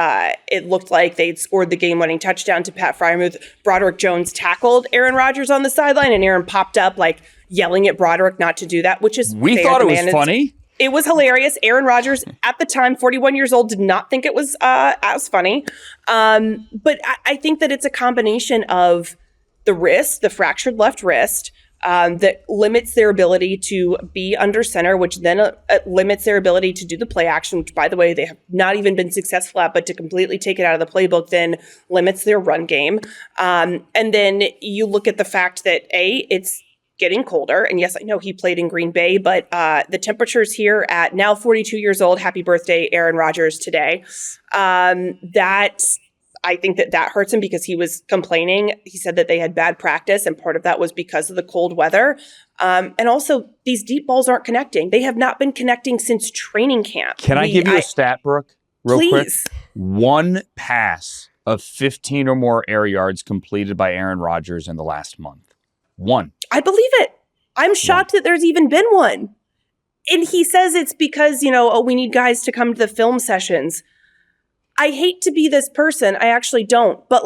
it looked like they'd scored the game-winning touchdown to Pat Freiermuth, Broderick Jones tackled Aaron Rodgers on the sideline, and Aaron popped up like yelling at Broderick not to do that, which is we fair. Thought it was funny. It was hilarious. Aaron Rodgers, at the time, 41 years old, did not think it was as funny. But I think that it's a combination of the wrist, the fractured left wrist, that limits their ability to be under center, which then limits their ability to do the play action, which, by the way, they have not even been successful at, but to completely take it out of the playbook then limits their run game. And then you look at the fact that, it's getting colder. And yes, I know he played in Green Bay, but the temperatures here at now 42 years old, happy birthday, Aaron Rodgers, today. I think that hurts him because he was complaining. He said that they had bad practice, and part of that was because of the cold weather. And also, these deep balls aren't connecting. They have not been connecting since training camp. Can I give you a stat, Brooke, real quick? Please. One pass of 15 or more air yards completed by Aaron Rodgers in the last month. One. I believe it. I'm shocked that there's even been one. And he says it's because, we need guys to come to the film sessions. I hate to be this person. I actually don't. But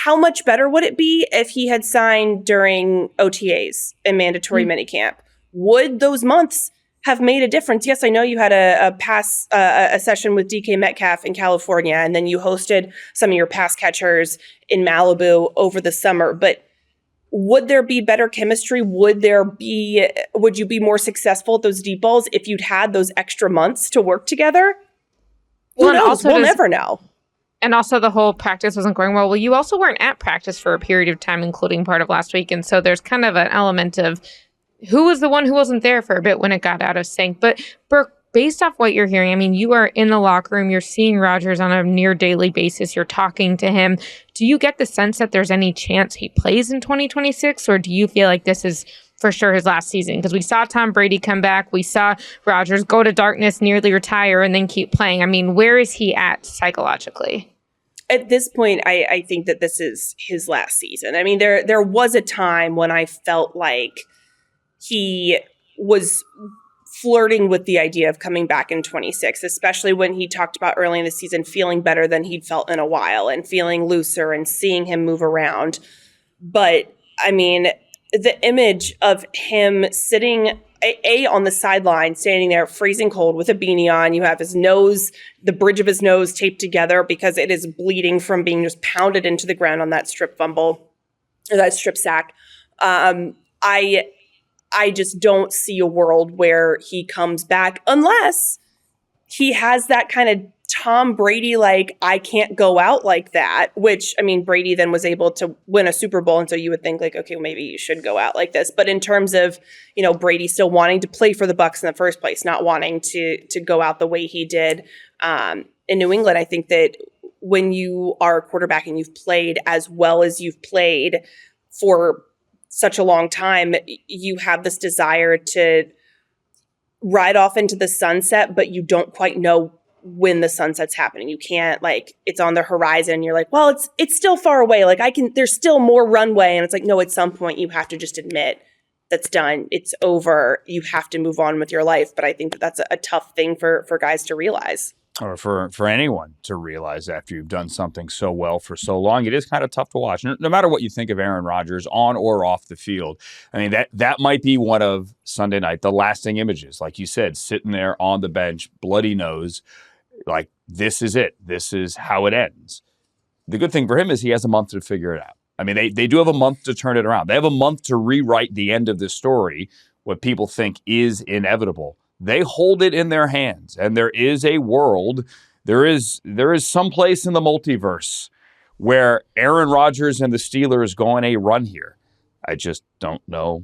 how much better would it be if he had signed during OTAs and mandatory minicamp? Would those months have made a difference? Yes, I know you had a session with DK Metcalf in California, and then you hosted some of your pass catchers in Malibu over the summer. But would there be better chemistry? Would you be more successful at those deep balls if you'd had those extra months to work together? Who knows? We'll never know. And also the whole practice wasn't going well. Well, you also weren't at practice for a period of time, including part of last week. And so there's kind of an element of who was the one who wasn't there for a bit when it got out of sync. But Brooke, based off what you're hearing, I mean, you are in the locker room, you're seeing Rodgers on a near daily basis, you're talking to him. Do you get the sense that there's any chance he plays in 2026? Or do you feel like this is for sure his last season? Because we saw Tom Brady come back. We saw Rodgers go to darkness, nearly retire, and then keep playing. I mean, where is he at psychologically? At this point, I think that this is his last season. I mean, there was a time when I felt like he was flirting with the idea of coming back in 26, especially when he talked about early in the season feeling better than he'd felt in a while and feeling looser and seeing him move around. But, I mean, the image of him sitting on the sideline, standing there freezing cold with a beanie on. You have his nose, the bridge of his nose taped together because it is bleeding from being just pounded into the ground on that strip fumble or that strip sack. I just don't see a world where he comes back unless he has that kind of Tom Brady, like, I can't go out like that, which, I mean, Brady then was able to win a Super Bowl. And so you would think like, okay, well, maybe you should go out like this. But in terms of, Brady still wanting to play for the Bucs in the first place, not wanting to go out the way he did in New England, I think that when you are a quarterback and you've played as well as you've played for such a long time, you have this desire to ride off into the sunset, but you don't quite know when the sunset's happening. You can't, like, it's on the horizon. You're like, well, it's still far away. Like, there's still more runway. And it's like, no, at some point you have to just admit that's done. It's over. You have to move on with your life. But I think that's a tough thing for guys to realize. Or for anyone to realize after you've done something so well for so long. It is kind of tough to watch. No matter what you think of Aaron Rodgers on or off the field. I mean, that might be one of Sunday night, the lasting images. Like you said, sitting there on the bench, bloody nose, like, this is it. This is how it ends. The good thing for him is he has a month to figure it out. I mean, they do have a month to turn it around. They have a month to rewrite the end of this story, what people think is inevitable. They hold it in their hands, and there is a world, there is some place in the multiverse where Aaron Rodgers and the Steelers go on a run here. I just don't know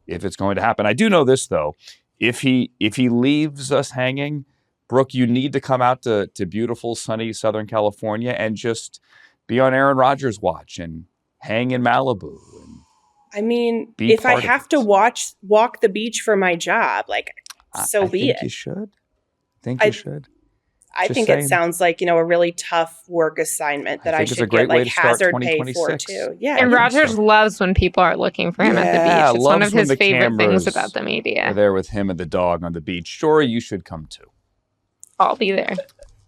if it's going to happen. I do know this, though. If he leaves us hanging, Brooke, you need to come out to beautiful, sunny Southern California and just be on Aaron Rodgers' watch and hang in Malibu. I mean, if I have to walk the beach for my job, like, so be it. You should. You should. I think it sounds like, a really tough work assignment that I should get like hazard pay for too. Yeah. And Rodgers loves when people are looking for him at the beach. It's one of his favorite things about the media. Are there with him and the dog on the beach. Jori, you should come too. I'll be there.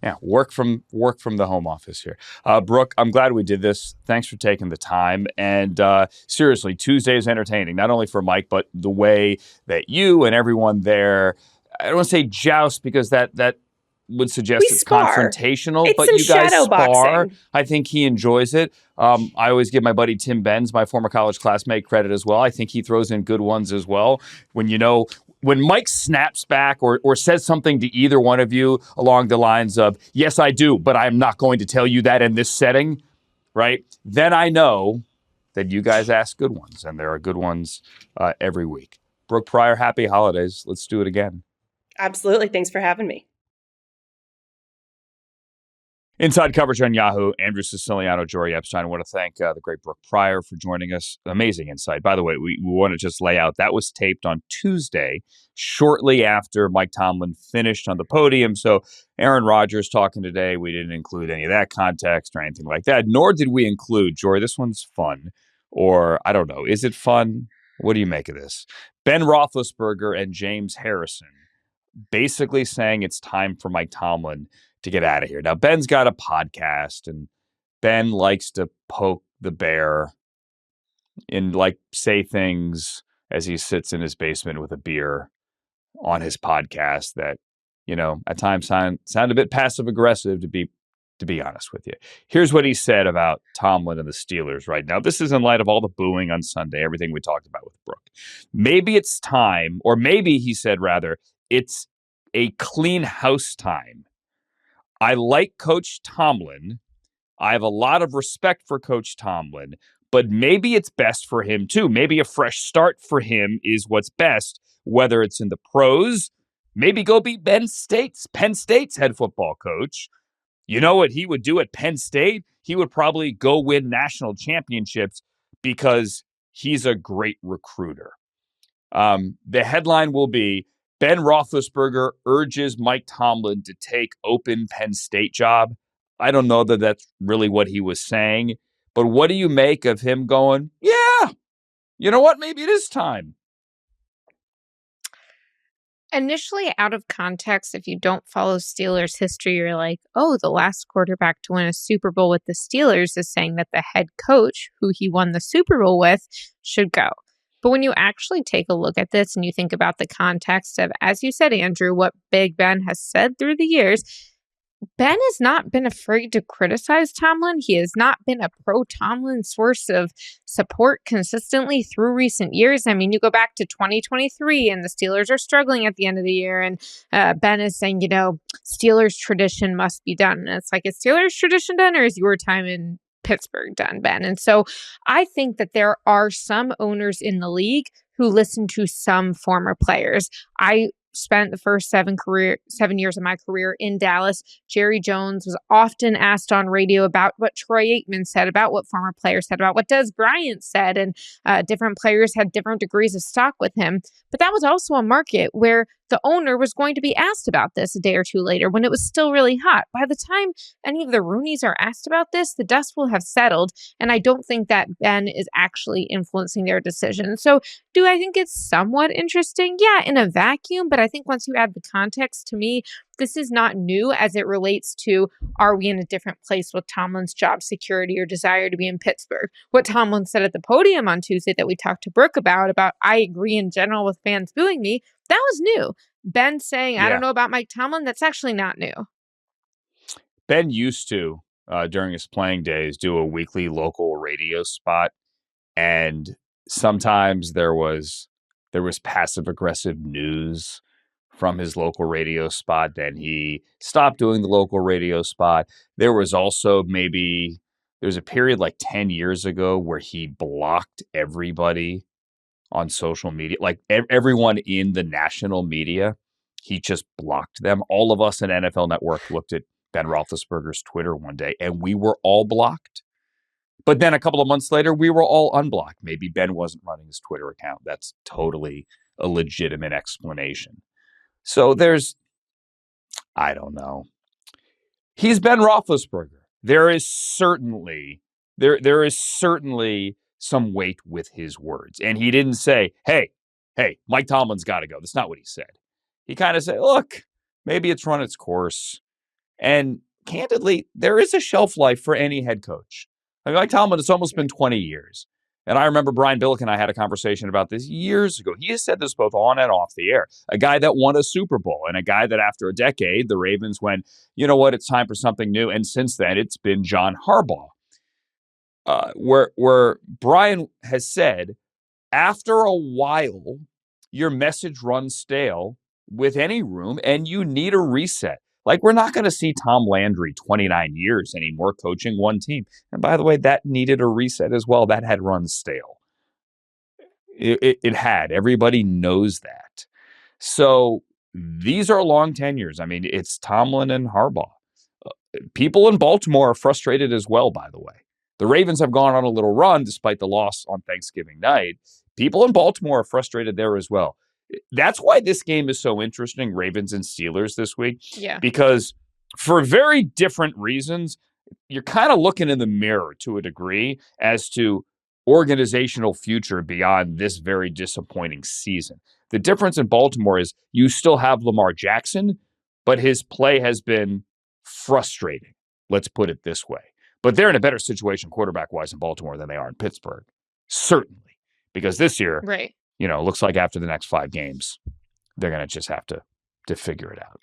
Yeah, work from the home office here. Brooke, I'm glad we did this. Thanks for taking the time. And seriously, Tuesday is entertaining, not only for Mike, but the way that you and everyone there, I don't want to say joust because that would suggest it's confrontational, but you guys spar. Boxing. I think he enjoys it. I always give my buddy Tim Benz, my former college classmate, credit as well. I think he throws in good ones as well. When Mike snaps back or says something to either one of you along the lines of, yes, I do, but I'm not going to tell you that in this setting, right? Then I know that you guys ask good ones, and there are good ones every week. Brooke Pryor, happy holidays. Let's do it again. Absolutely. Thanks for having me. Inside coverage on Yahoo, Andrew Siciliano, Jori, Epstein. I want to thank the great Brooke Pryor for joining us. Amazing insight. By the way, we want to just lay out, that was taped on Tuesday, shortly after Mike Tomlin finished on the podium. So Aaron Rodgers talking today, we didn't include any of that context or anything like that, nor did we include, Jori, this one's fun, or I don't know, is it fun? What do you make of this? Ben Roethlisberger and James Harrison basically saying it's time for Mike Tomlin to get out of here. Now, Ben's got a podcast, and Ben likes to poke the bear and say things as he sits in his basement with a beer on his podcast that, at times sound a bit passive aggressive to be honest with you. Here's what he said about Tomlin and the Steelers right now. This is in light of all the booing on Sunday, everything we talked about with Brooke. Maybe it's time, or maybe he said rather, it's a clean house time. I like Coach Tomlin, I have a lot of respect for Coach Tomlin, but maybe it's best for him too. Maybe a fresh start for him is what's best, whether it's in the pros. Maybe go be Penn State's head football coach. You know what he would do at Penn State? He would probably go win national championships because he's a great recruiter. The headline will be Ben Roethlisberger urges Mike Tomlin to take open Penn State job. I don't know that that's really what he was saying, but what do you make of him going, yeah, you know what? Maybe it is time. Initially, out of context, if you don't follow Steelers history, you're like, oh, the last quarterback to win a Super Bowl with the Steelers is saying that the head coach, who he won the Super Bowl with, should go. But when you actually take a look at this and you think about the context of, as you said, Andrew, what Big Ben has said through the years, Ben has not been afraid to criticize Tomlin. He has not been a pro-Tomlin source of support consistently through recent years. I mean, you go back to 2023 and the Steelers are struggling at the end of the year. And Ben is saying, Steelers tradition must be done. And it's like, is Steelers tradition done or is your time in Pittsburgh done, Ben? And so I think that there are some owners in the league who listen to some former players. I spent the first 7 years of my career in Dallas. Jerry Jones was often asked on radio about what Troy Aikman said, about what former players said, about what Des Bryant said, and different players had different degrees of stock with him. But that was also a market where the owner was going to be asked about this a day or two later when it was still really hot. By the time any of the Rooneys are asked about this, the dust will have settled, and I don't think that Ben is actually influencing their decision. So do I think it's somewhat interesting? Yeah, in a vacuum, but I think once you add the context, to me, this is not new as it relates to, are we in a different place with Tomlin's job security or desire to be in Pittsburgh? What Tomlin said at the podium on Tuesday that we talked to Brooke about I agree in general with fans booing me, that was new. Ben saying, I don't know about Mike Tomlin, that's actually not new. Ben used to, during his playing days, do a weekly local radio spot, and sometimes there was passive-aggressive news from his local radio spot. Then he stopped doing the local radio spot. There was also there's a period like 10 years ago where he blocked everybody on social media, like everyone in the national media. He just blocked them. All of us at NFL Network looked at Ben Roethlisberger's Twitter one day, and we were all blocked. But then a couple of months later, we were all unblocked. Maybe Ben wasn't running his Twitter account. That's totally a legitimate explanation. So I don't know. He's Ben Roethlisberger. There is certainly some weight with his words. And he didn't say, hey, Mike Tomlin's got to go. That's not what he said. He kind of said, look, maybe it's run its course. And candidly, there is a shelf life for any head coach. Mike Tomlin, it's almost been 20 years. And I remember Brian Billick and I had a conversation about this years ago. He has said this both on and off the air. A guy that won a Super Bowl and a guy that after a decade, the Ravens went, you know what, it's time for something new. And since then, it's been John Harbaugh. Where Brian has said, after a while, your message runs stale with any room and you need a reset. Like, we're not going to see Tom Landry 29 years anymore coaching one team. And by the way, that needed a reset as well. That had run stale. It had. Everybody knows that. So these are long tenures. I mean, it's Tomlin and Harbaugh. People in Baltimore are frustrated as well, by the way. The Ravens have gone on a little run despite the loss on Thanksgiving night. People in Baltimore are frustrated there as well. That's why this game is so interesting, Ravens and Steelers this week. Yeah. Because for very different reasons, you're kind of looking in the mirror to a degree as to organizational future beyond this very disappointing season. The difference in Baltimore is you still have Lamar Jackson, but his play has been frustrating. Let's put it this way. But they're in a better situation quarterback-wise in Baltimore than they are in Pittsburgh. Certainly. Because this year, right. Looks like after the next 5 games, they're going to just have to figure it out.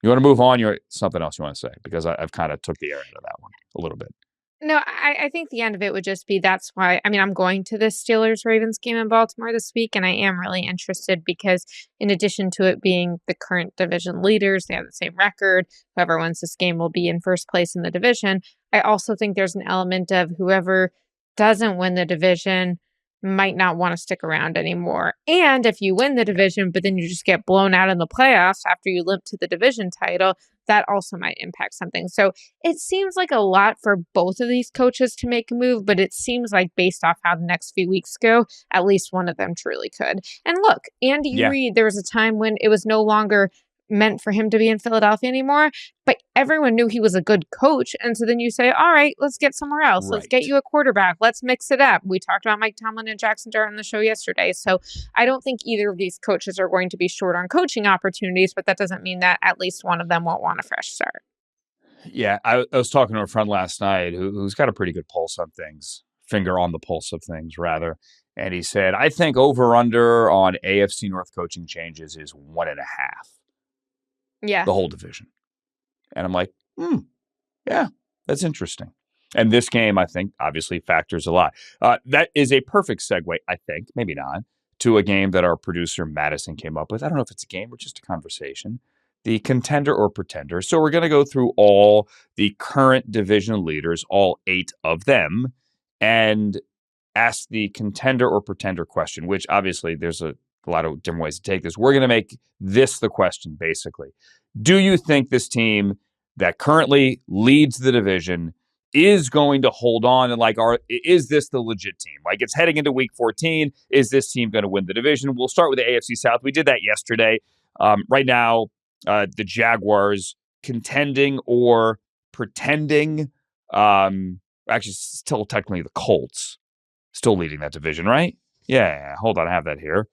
You want to move on? Something else you want to say? Because I've kind of took the air out of that one a little bit. No, I think the end of it would just be that's why. I mean, I'm going to this Steelers-Ravens game in Baltimore this week, and I am really interested because in addition to it being the current division leaders, they have the same record. Whoever wins this game will be in first place in the division. I also think there's an element of whoever doesn't win the division might not want to stick around anymore. And if you win the division, but then you just get blown out in the playoffs after you limp to the division title, that also might impact something. So it seems like a lot for both of these coaches to make a move, but it seems like based off how the next few weeks go, at least one of them truly could. And look, Andy Reid, there was a time when it was no longer meant for him to be in Philadelphia anymore, but everyone knew he was a good coach. And so then you say, all right, let's get somewhere else. Let's get you a quarterback. Let's mix it up. We talked about Mike Tomlin and Jackson Dart on the show yesterday. So I don't think either of these coaches are going to be short on coaching opportunities, but that doesn't mean that at least one of them won't want a fresh start. Yeah, I was talking to a friend last night who's got a pretty good pulse on things, finger on the pulse of things, rather. And he said, I think over-under on AFC North coaching changes is 1.5. Yeah. The whole division. And I'm like, yeah, that's interesting. And this game, I think, obviously factors a lot. That is a perfect segue, I think, maybe not, to a game that our producer Madison came up with. I don't know if it's a game or just a conversation. The contender or pretender. So we're going to go through all the current division leaders, all 8 of them, and ask the contender or pretender question, which obviously there's a lot of different ways to take this. We're going to make this the question, basically. Do you think this team that currently leads the division is going to hold on? And is this the legit team? Like, it's heading into week 14. Is this team going to win the division? We'll start with the AFC South. We did that yesterday. Right now, the Jaguars contending or pretending. Actually, still technically the Colts still leading that division, right? Yeah. Hold on. I have that here.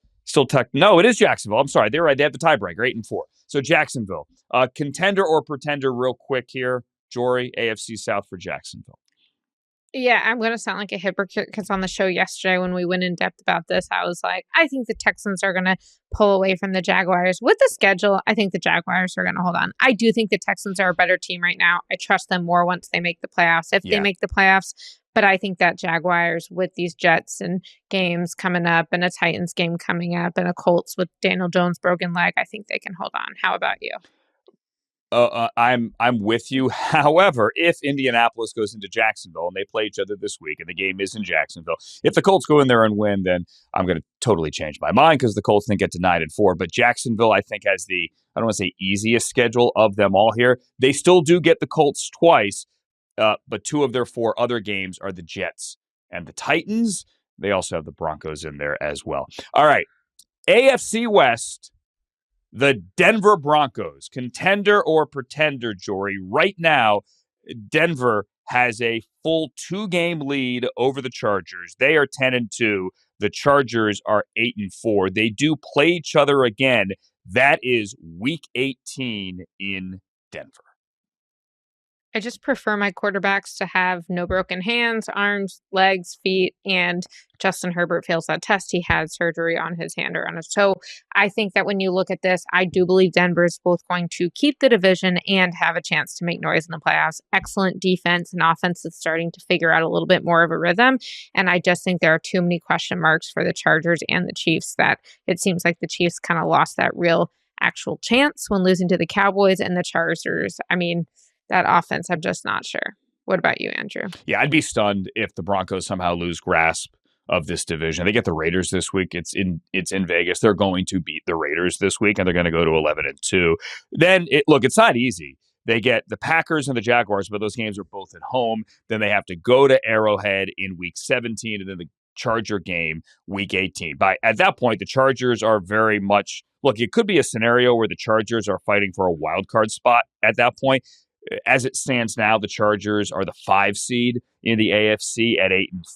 No, it is Jacksonville. I'm sorry. They're right. They have the tiebreaker, 8-4. So Jacksonville. Contender or pretender real quick here. Jori, AFC South for Jacksonville. Yeah, I'm going to sound like a hypocrite because on the show yesterday when we went in depth about this, I was like, I think the Texans are going to pull away from the Jaguars. With the schedule, I think the Jaguars are going to hold on. I do think the Texans are a better team right now. I trust them more once they make the playoffs, if they make the playoffs. But I think that Jaguars with these Jets and games coming up and a Titans game coming up and a Colts with Daniel Jones' broken leg, I think they can hold on. How about you? I'm with you. However, if Indianapolis goes into Jacksonville and they play each other this week and the game is in Jacksonville, if the Colts go in there and win, then I'm going to totally change my mind because the Colts didn't get to 9-4. But Jacksonville, I think, has the, I don't want to say easiest schedule of them all here. They still do get the Colts twice, but 2 of their 4 other games are the Jets and the Titans. They also have the Broncos in there as well. All right, AFC West. The Denver Broncos, contender or pretender, Jori? Right now, Denver has a full 2-game lead over the Chargers. They are 10-2. The Chargers are 8-4. They do play each other again. That is week 18 in Denver. I just prefer my quarterbacks to have no broken hands, arms, legs, feet, and Justin Herbert fails that test. He had surgery on his hand or on his toe. I think that when you look at this, I do believe Denver is both going to keep the division and have a chance to make noise in the playoffs. Excellent defense and offense that's starting to figure out a little bit more of a rhythm. And I just think there are too many question marks for the Chargers and the Chiefs that it seems like the Chiefs kind of lost that real actual chance when losing to the Cowboys, and the Chargers, I mean, that offense, I'm just not sure. What about you, Andrew? Yeah, I'd be stunned if the Broncos somehow lose grasp of this division. They get the Raiders this week. It's in Vegas. They're going to beat the Raiders this week, and they're going to go to 11-2. Then, it's not easy. They get the Packers and the Jaguars, but those games are both at home. Then they have to go to Arrowhead in week 17, and then the Charger game week 18. At that point, the Chargers are very much, it could be a scenario where the Chargers are fighting for a wild card spot at that point. As it stands now, the Chargers are the 5 seed in the AFC at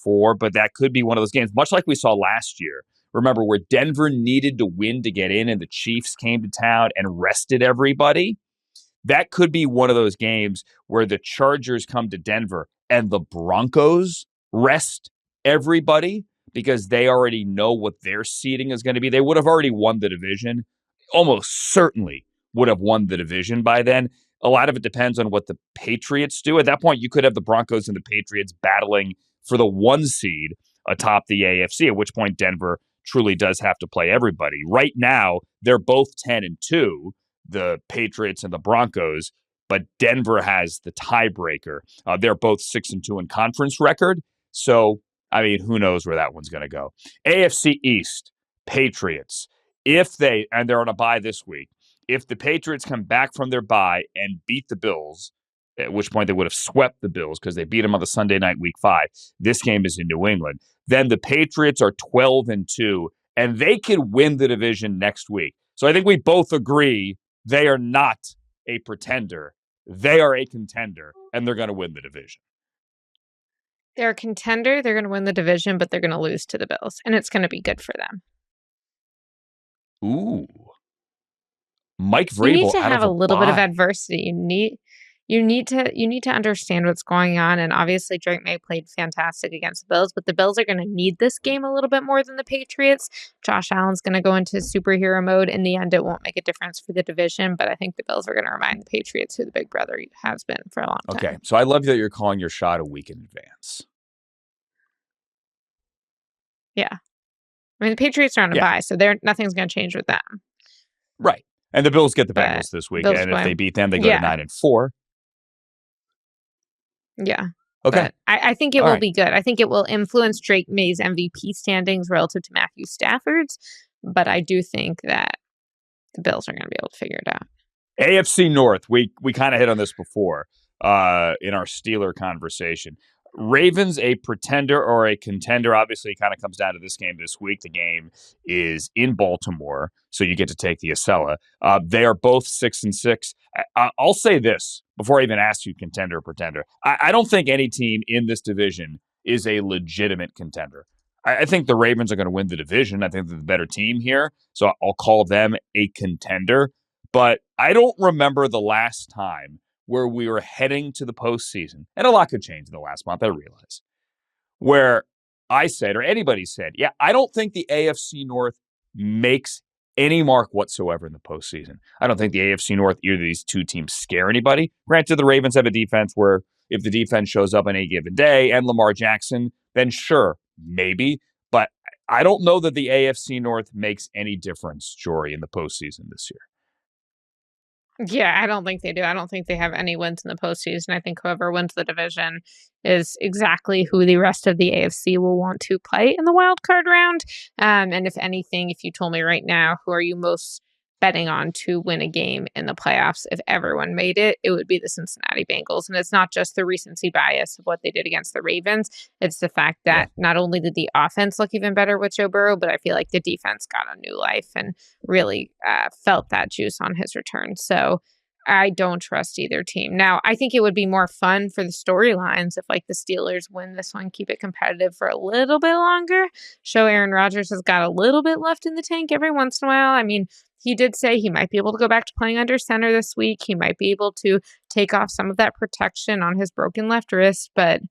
8-4, but that could be one of those games, much like we saw last year. Remember, where Denver needed to win to get in and the Chiefs came to town and rested everybody? That could be one of those games where the Chargers come to Denver and the Broncos rest everybody because they already know what their seeding is going to be. They would have already won the division, almost certainly would have won the division by then. A lot of it depends on what the Patriots do. At that point, you could have the Broncos and the Patriots battling for the 1 seed atop the AFC, at which point Denver truly does have to play everybody. Right now, they're both 10-2, the Patriots and the Broncos, but Denver has the tiebreaker. They're both 6-2 in conference record. So, I mean, who knows where that one's going to go. AFC East, Patriots. And they're on a bye this week. If the Patriots come back from their bye and beat the Bills, at which point they would have swept the Bills because they beat them on the Sunday night week 5. This game is in New England. Then the Patriots are 12-2, and they could win the division next week. So I think we both agree they are not a pretender. They are a contender, and they're going to win the division. They're a contender. They're going to win the division, but they're going to lose to the Bills, and it's going to be good for them. Ooh. Mike Vrabel. You need to have a little bit of adversity. You need to understand what's going on. And obviously, Drake May played fantastic against the Bills, but the Bills are going to need this game a little bit more than the Patriots. Josh Allen's going to go into superhero mode. In the end, it won't make a difference for the division, but I think the Bills are going to remind the Patriots who the big brother has been for a long time. Okay, so I love that you're calling your shot a week in advance. Yeah. I mean, the Patriots are on a bye, so nothing's going to change with them. Right. And the Bills get the Bengals this week, and if they beat them, they go to 9-4. Yeah. Okay. But I think it will be good. I think it will influence Drake May's MVP standings relative to Matthew Stafford's, but I do think that the Bills are going to be able to figure it out. AFC North, we kind of hit on this before in our Steeler conversation. Ravens, a pretender or a contender? Obviously, it kind of comes down to this game this week. The game is in Baltimore, so you get to take the Acela. They are both 6-6. I'll say this before I even ask you contender or pretender. I don't think any team in this division is a legitimate contender. I think the Ravens are going to win the division. I think they're the better team here, so I'll call them a contender. But I don't remember the last time where we were heading to the postseason, and a lot could change in the last month, I realize, where I said, or anybody said, yeah, I don't think the AFC North makes any mark whatsoever in the postseason. I don't think the AFC North, either of these two teams, scare anybody. Granted, the Ravens have a defense where if the defense shows up on a given day and Lamar Jackson, then sure, maybe. But I don't know that the AFC North makes any difference, Jori, in the postseason this year. Yeah, I don't think they do. I don't think they have any wins in the postseason. I think whoever wins the division is exactly who the rest of the AFC will want to play in the wild card round. And if anything, if you told me right now, who are you most betting on to win a game in the playoffs, if everyone made it, it would be the Cincinnati Bengals. And it's not just the recency bias of what they did against the Ravens. It's the fact that not only did the offense look even better with Joe Burrow, but I feel like the defense got a new life and really felt that juice on his return. So I don't trust either team. Now, I think it would be more fun for the storylines if like the Steelers win this one, keep it competitive for a little bit longer, show Aaron Rodgers has got a little bit left in the tank every once in a while. I mean, he did say he might be able to go back to playing under center this week. He might be able to take off some of that protection on his broken left wrist, but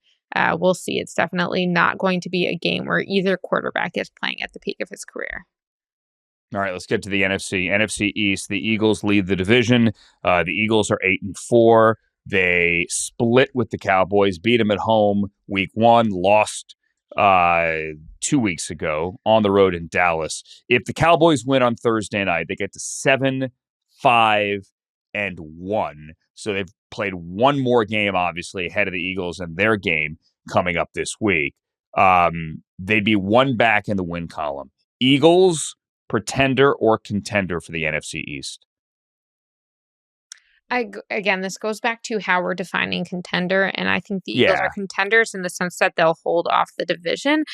we'll see. It's definitely not going to be a game where either quarterback is playing at the peak of his career. All right, let's get to the NFC. NFC East, the Eagles lead the division. The Eagles are 8-4. They split with the Cowboys, beat them at home week 1, lost 2 weeks ago on the road in Dallas. If the Cowboys win on Thursday night, they get to 7-5-1. So they've played one more game, obviously, ahead of the Eagles and their game coming up this week. They'd be one back in the win column. Eagles, pretender or contender for the NFC East? Again, this goes back to how we're defining contender, and I think the Eagles are contenders in the sense that they'll hold off the division.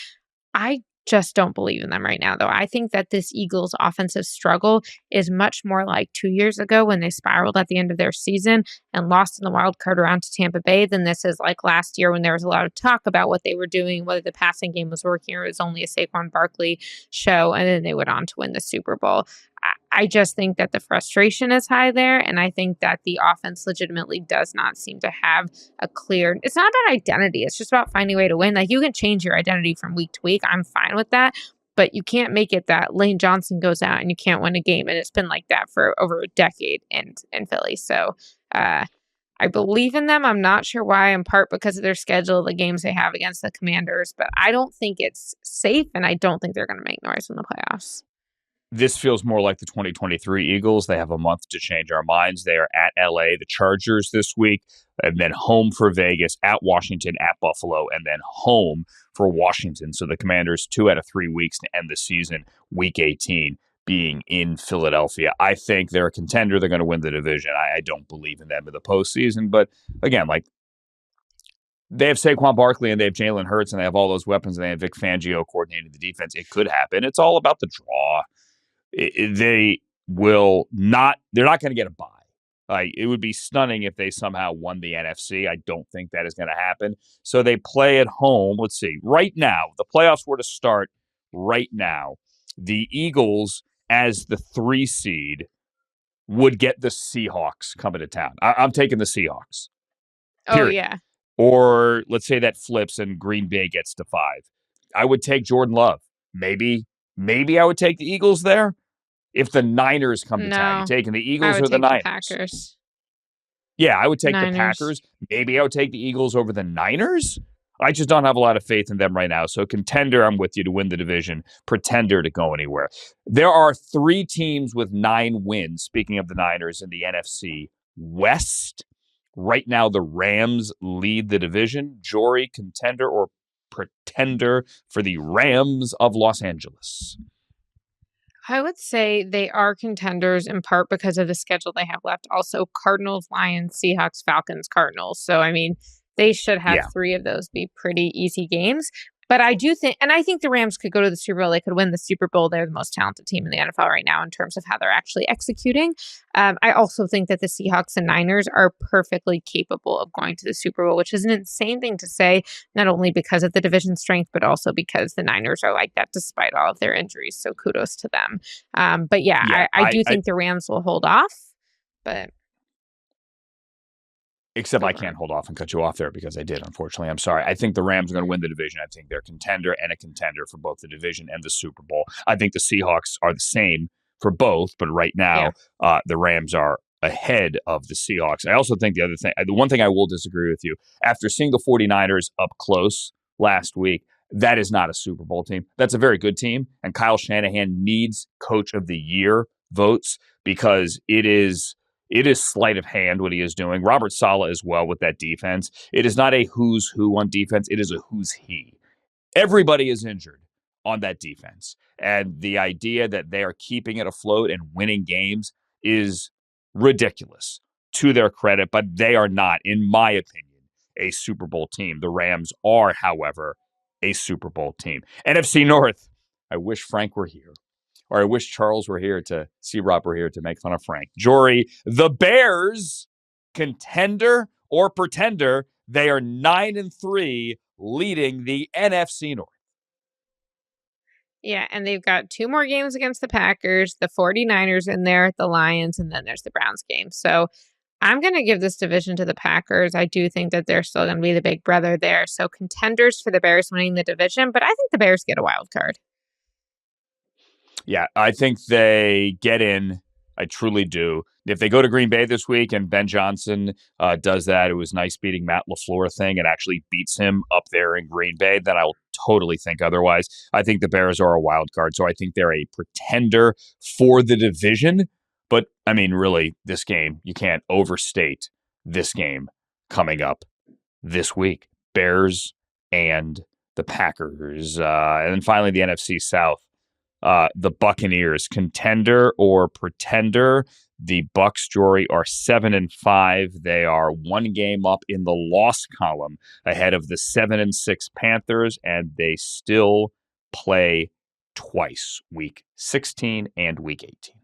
I just don't believe in them right now, though. I think that this Eagles offensive struggle is much more like 2 years ago when they spiraled at the end of their season and lost in the wild card round to Tampa Bay than this is like last year when there was a lot of talk about what they were doing, whether the passing game was working or it was only a Saquon Barkley show, and then they went on to win the Super Bowl. I just think that the frustration is high there, and I think that the offense legitimately does not seem to have a clear... It's not about identity. It's just about finding a way to win. Like, you can change your identity from week to week. I'm fine with that, but you can't make it that Lane Johnson goes out and you can't win a game, and it's been like that for over a decade in Philly. So I believe in them. I'm not sure why, in part because of their schedule, the games they have against the Commanders, but I don't think it's safe, and I don't think they're going to make noise in the playoffs. This feels more like the 2023 Eagles. They have a month to change our minds. They are at LA, the Chargers this week, and then home for Vegas, at Washington, at Buffalo, and then home for Washington. So the Commanders 2 out of 3 weeks to end the season, week 18 being in Philadelphia. I think they're a contender. They're going to win the division. I don't believe in them in the postseason. But again, like, they have Saquon Barkley and they have Jalen Hurts and they have all those weapons and they have Vic Fangio coordinating the defense. It could happen. It's all about the draw. They will not, they're not going to get a bye. It would be stunning if they somehow won the NFC. I don't think that is going to happen. So they play at home. Let's see. Right now, the playoffs were to start right now. The Eagles, as the 3 seed, would get the Seahawks coming to town. I'm taking the Seahawks. Period. Oh, yeah. Or let's say that flips and Green Bay gets to 5. I would take Jordan Love. Maybe I would take the Eagles there. If the Niners come to town, you taking the Eagles or the Niners? The Packers. Yeah, I would take Niners. the Packers. Maybe I would take the Eagles over the Niners. I just don't have a lot of faith in them right now. So contender, I'm with you to win the division. Pretender to go anywhere. There are 3 teams with 9 wins, speaking of the Niners, in the NFC West. Right now, the Rams lead the division. Jori, contender or pretender for the Rams of Los Angeles? I would say they are contenders in part because of the schedule they have left. Also, Cardinals, Lions, Seahawks, Falcons, Cardinals. So, I mean, they should have 3 of those be pretty easy games. But I do think, and I think the Rams could go to the Super Bowl. They could win the Super Bowl. They're the most talented team in the NFL right now in terms of how they're actually executing. I also think that the Seahawks and Niners are perfectly capable of going to the Super Bowl, which is an insane thing to say, not only because of the division strength, but also because the Niners are like that despite all of their injuries. So kudos to them. But I do think the Rams will hold off. But except I can't hold off and cut you off there because I did, unfortunately. I'm sorry. I think the Rams are going to win the division. I think they're contender and a contender for both the division and the Super Bowl. I think the Seahawks are the same for both, but right now the Rams are ahead of the Seahawks. I also think the one thing I will disagree with you, after seeing the 49ers up close last week, that is not a Super Bowl team. That's a very good team, and Kyle Shanahan needs Coach of the Year votes because it is sleight of hand what he is doing. Robert Saleh as well with that defense. It is not a who's who on defense. It is a who's he. Everybody is injured on that defense. And the idea that they are keeping it afloat and winning games is ridiculous to their credit, but they are not, in my opinion, a Super Bowl team. The Rams are, however, a Super Bowl team. NFC North, I wish Frank were here. Or I wish Charles were here to see Rob were here to make fun of Frank. Jori, the Bears, contender or pretender, they are 9-3, leading the NFC North. Yeah, and they've got 2 more games against the Packers, the 49ers in there, the Lions, and then there's the Browns game. So I'm going to give this division to the Packers. I do think that they're still going to be the big brother there. So contenders for the Bears winning the division, but I think the Bears get a wild card. Yeah, I think they get in. I truly do. If they go to Green Bay this week and Ben Johnson does that, it was nice beating Matt LaFleur thing and actually beats him up there in Green Bay, then I'll totally think otherwise. I think the Bears are a wild card, so I think they're a pretender for the division. But, I mean, really, this game, you can't overstate this game coming up this week. Bears and the Packers. And then finally, the NFC South. The Buccaneers, contender or pretender. The Bucs, Jori, are 7-5. They are 1 game up in the loss column ahead of the 7-6 Panthers, and they still play twice, week 16 and week 18.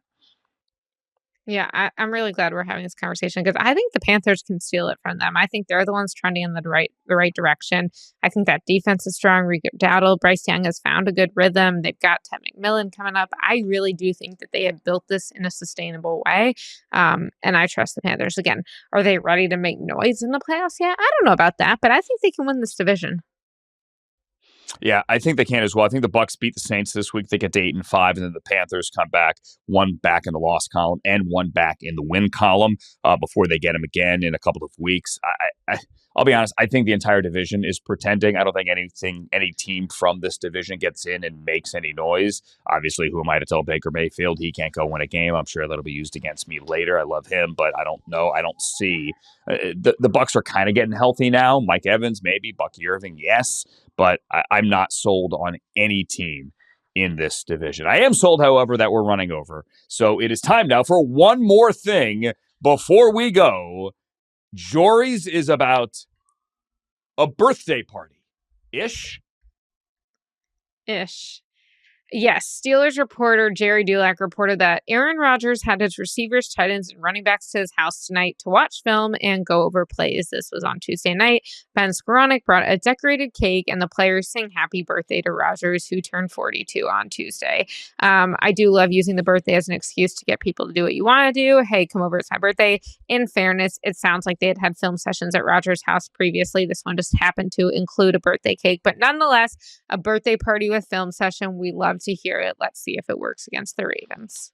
Yeah, I'm really glad we're having this conversation because I think the Panthers can steal it from them. I think they're the ones trending in the right direction. I think that defense is strong. Dowdle, Bryce Young has found a good rhythm. They've got Ted McMillan coming up. I really do think that they have built this in a sustainable way, and I trust the Panthers. Again, are they ready to make noise in the playoffs yet? I don't know about that, but I think they can win this division. Yeah, I think they can as well. I think the Bucs beat the Saints this week. They get to 8-5, and then the Panthers come back, one back in the loss column and one back in the win column before they get them again in a couple of weeks. I'll be honest. I think the entire division is pretending. I don't think any team from this division gets in and makes any noise. Obviously, who am I to tell Baker Mayfield he can't go win a game? I'm sure that'll be used against me later. I love him, but I don't know. I don't see the Bucs are kind of getting healthy now. Mike Evans, maybe. Bucky Irving, yes. But I'm not sold on any team in this division. I am sold, however, that we're running over. So it is time now for one more thing before we go. Jori's is about a birthday party-ish. Yes, Steelers reporter Jerry Dulac reported that Aaron Rodgers had his receivers, tight ends, and running backs to his house tonight to watch film and go over plays. This was on Tuesday night. Ben Skoranek brought a decorated cake, and the players sang happy birthday to Rodgers, who turned 42 on Tuesday. I do love using the birthday as an excuse to get people to do what you want to do. Hey, come over, it's my birthday. In fairness, it sounds like they had film sessions at Rodgers' house previously. This one just happened to include a birthday cake, but nonetheless, a birthday party with film session. We love to hear it. Let's see if it works against the Ravens.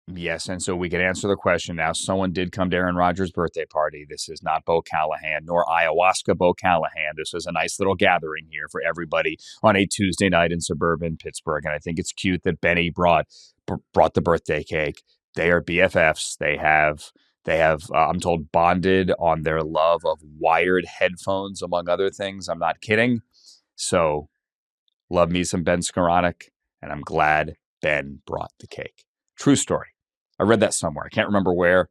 Yes, and so we can answer the question now. Someone did come to Aaron Rodgers' birthday party. This is not Bo Callahan, nor ayahuasca Bo Callahan. This was a nice little gathering here for everybody on a Tuesday night in suburban Pittsburgh, and I think it's cute that Benny brought the birthday cake. They are BFFs. They have I'm told, bonded on their love of wired headphones, among other things. I'm not kidding. So, love me some Ben Skoranek. And I'm glad Ben brought the cake. True story. I read that somewhere. I can't remember where.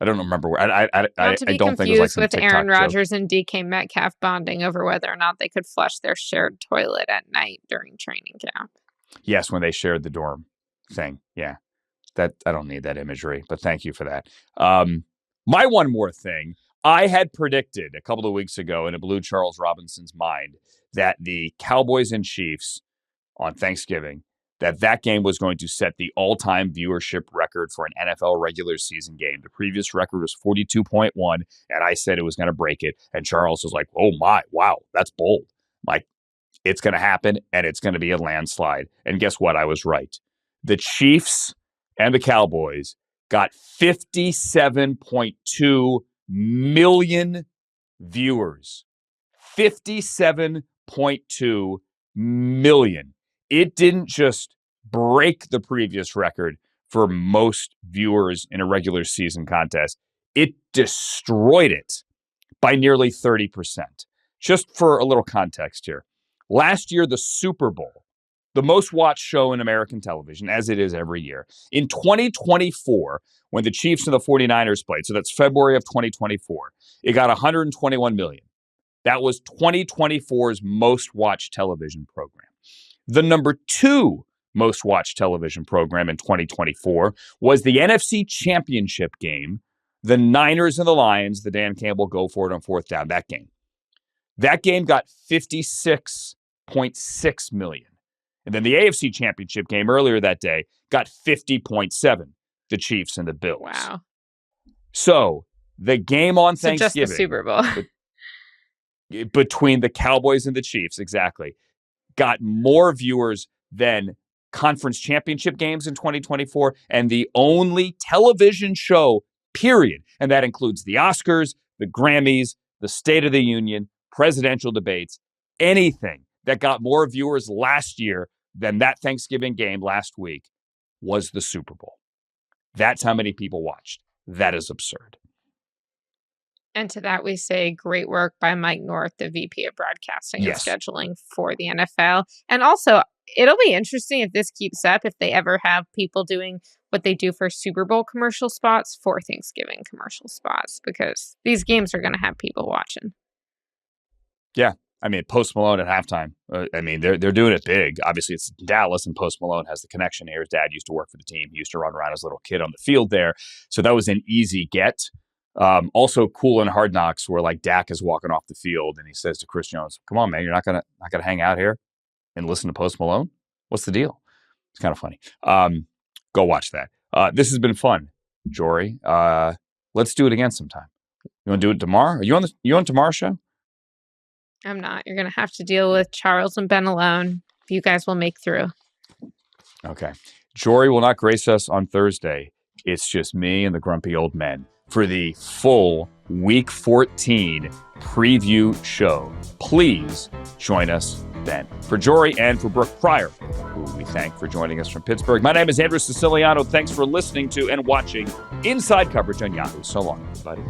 I don't remember where. I don't think it was like some with TikTok Aaron joke. Rodgers and DK Metcalf bonding over whether or not they could flush their shared toilet at night during training camp. Yes, when they shared the dorm thing. Yeah, that I don't need that imagery, but thank you for that. My one more thing. I had predicted a couple of weeks ago, and it blew Charles Robinson's mind, that the Cowboys and Chiefs on Thanksgiving, that game was going to set the all-time viewership record for an NFL regular season game. The previous record was 42.1, and I said it was going to break it. And Charles was like, oh my, wow, that's bold. Like, it's going to happen, and it's going to be a landslide. And guess what? I was right. The Chiefs and the Cowboys got 57.2 million viewers. 57.2 million. It didn't just break the previous record for most viewers in a regular season contest. It destroyed it by nearly 30%. Just for a little context here. Last year, the Super Bowl, the most watched show in American television, as it is every year. In 2024, when the Chiefs and the 49ers played, so that's February of 2024, it got 121 million. That was 2024's most watched television program. The number 2 most watched television program in 2024 was the NFC Championship game, the Niners and the Lions, the Dan Campbell go for it on fourth down, that game. That game got 56.6 million. And then the AFC Championship game earlier that day got 50.7, the Chiefs and the Bills. Wow. So the game on Thanksgiving. Just the Super Bowl. Between the Cowboys and the Chiefs, exactly, got more viewers than conference championship games in 2024 and the only television show, period. And that includes the Oscars, the Grammys, the State of the Union, presidential debates, anything that got more viewers last year than that Thanksgiving game last week was the Super Bowl. That's how many people watched. That is absurd. And to that, we say great work by Mike North, the VP of Broadcasting and Scheduling for the NFL. And also, it'll be interesting if this keeps up, if they ever have people doing what they do for Super Bowl commercial spots for Thanksgiving commercial spots, because these games are going to have people watching. Yeah. I mean, Post Malone at halftime. They're doing it big. Obviously, it's Dallas, and Post Malone has the connection here. His dad used to work for the team. He used to run around as a little kid on the field there. So that was an easy get. Also cool in Hard Knocks, where like Dak is walking off the field and he says to Chris Jones, "Come on, man, you're not gonna hang out here and listen to Post Malone? What's the deal?" It's kind of funny. Go watch that. This has been fun, Jori. Let's do it again sometime. You want to do it tomorrow? Are you on tomorrow's show? I'm not. You're going to have to deal with Charles and Ben alone. You guys will make through. Okay. Jori will not grace us on Thursday. It's just me and the grumpy old men for the full Week 14 preview show. Please join us then. For Jori and for Brooke Pryor, who we thank for joining us from Pittsburgh, my name is Andrew Siciliano. Thanks for listening to and watching Inside Coverage on Yahoo. So long, everybody.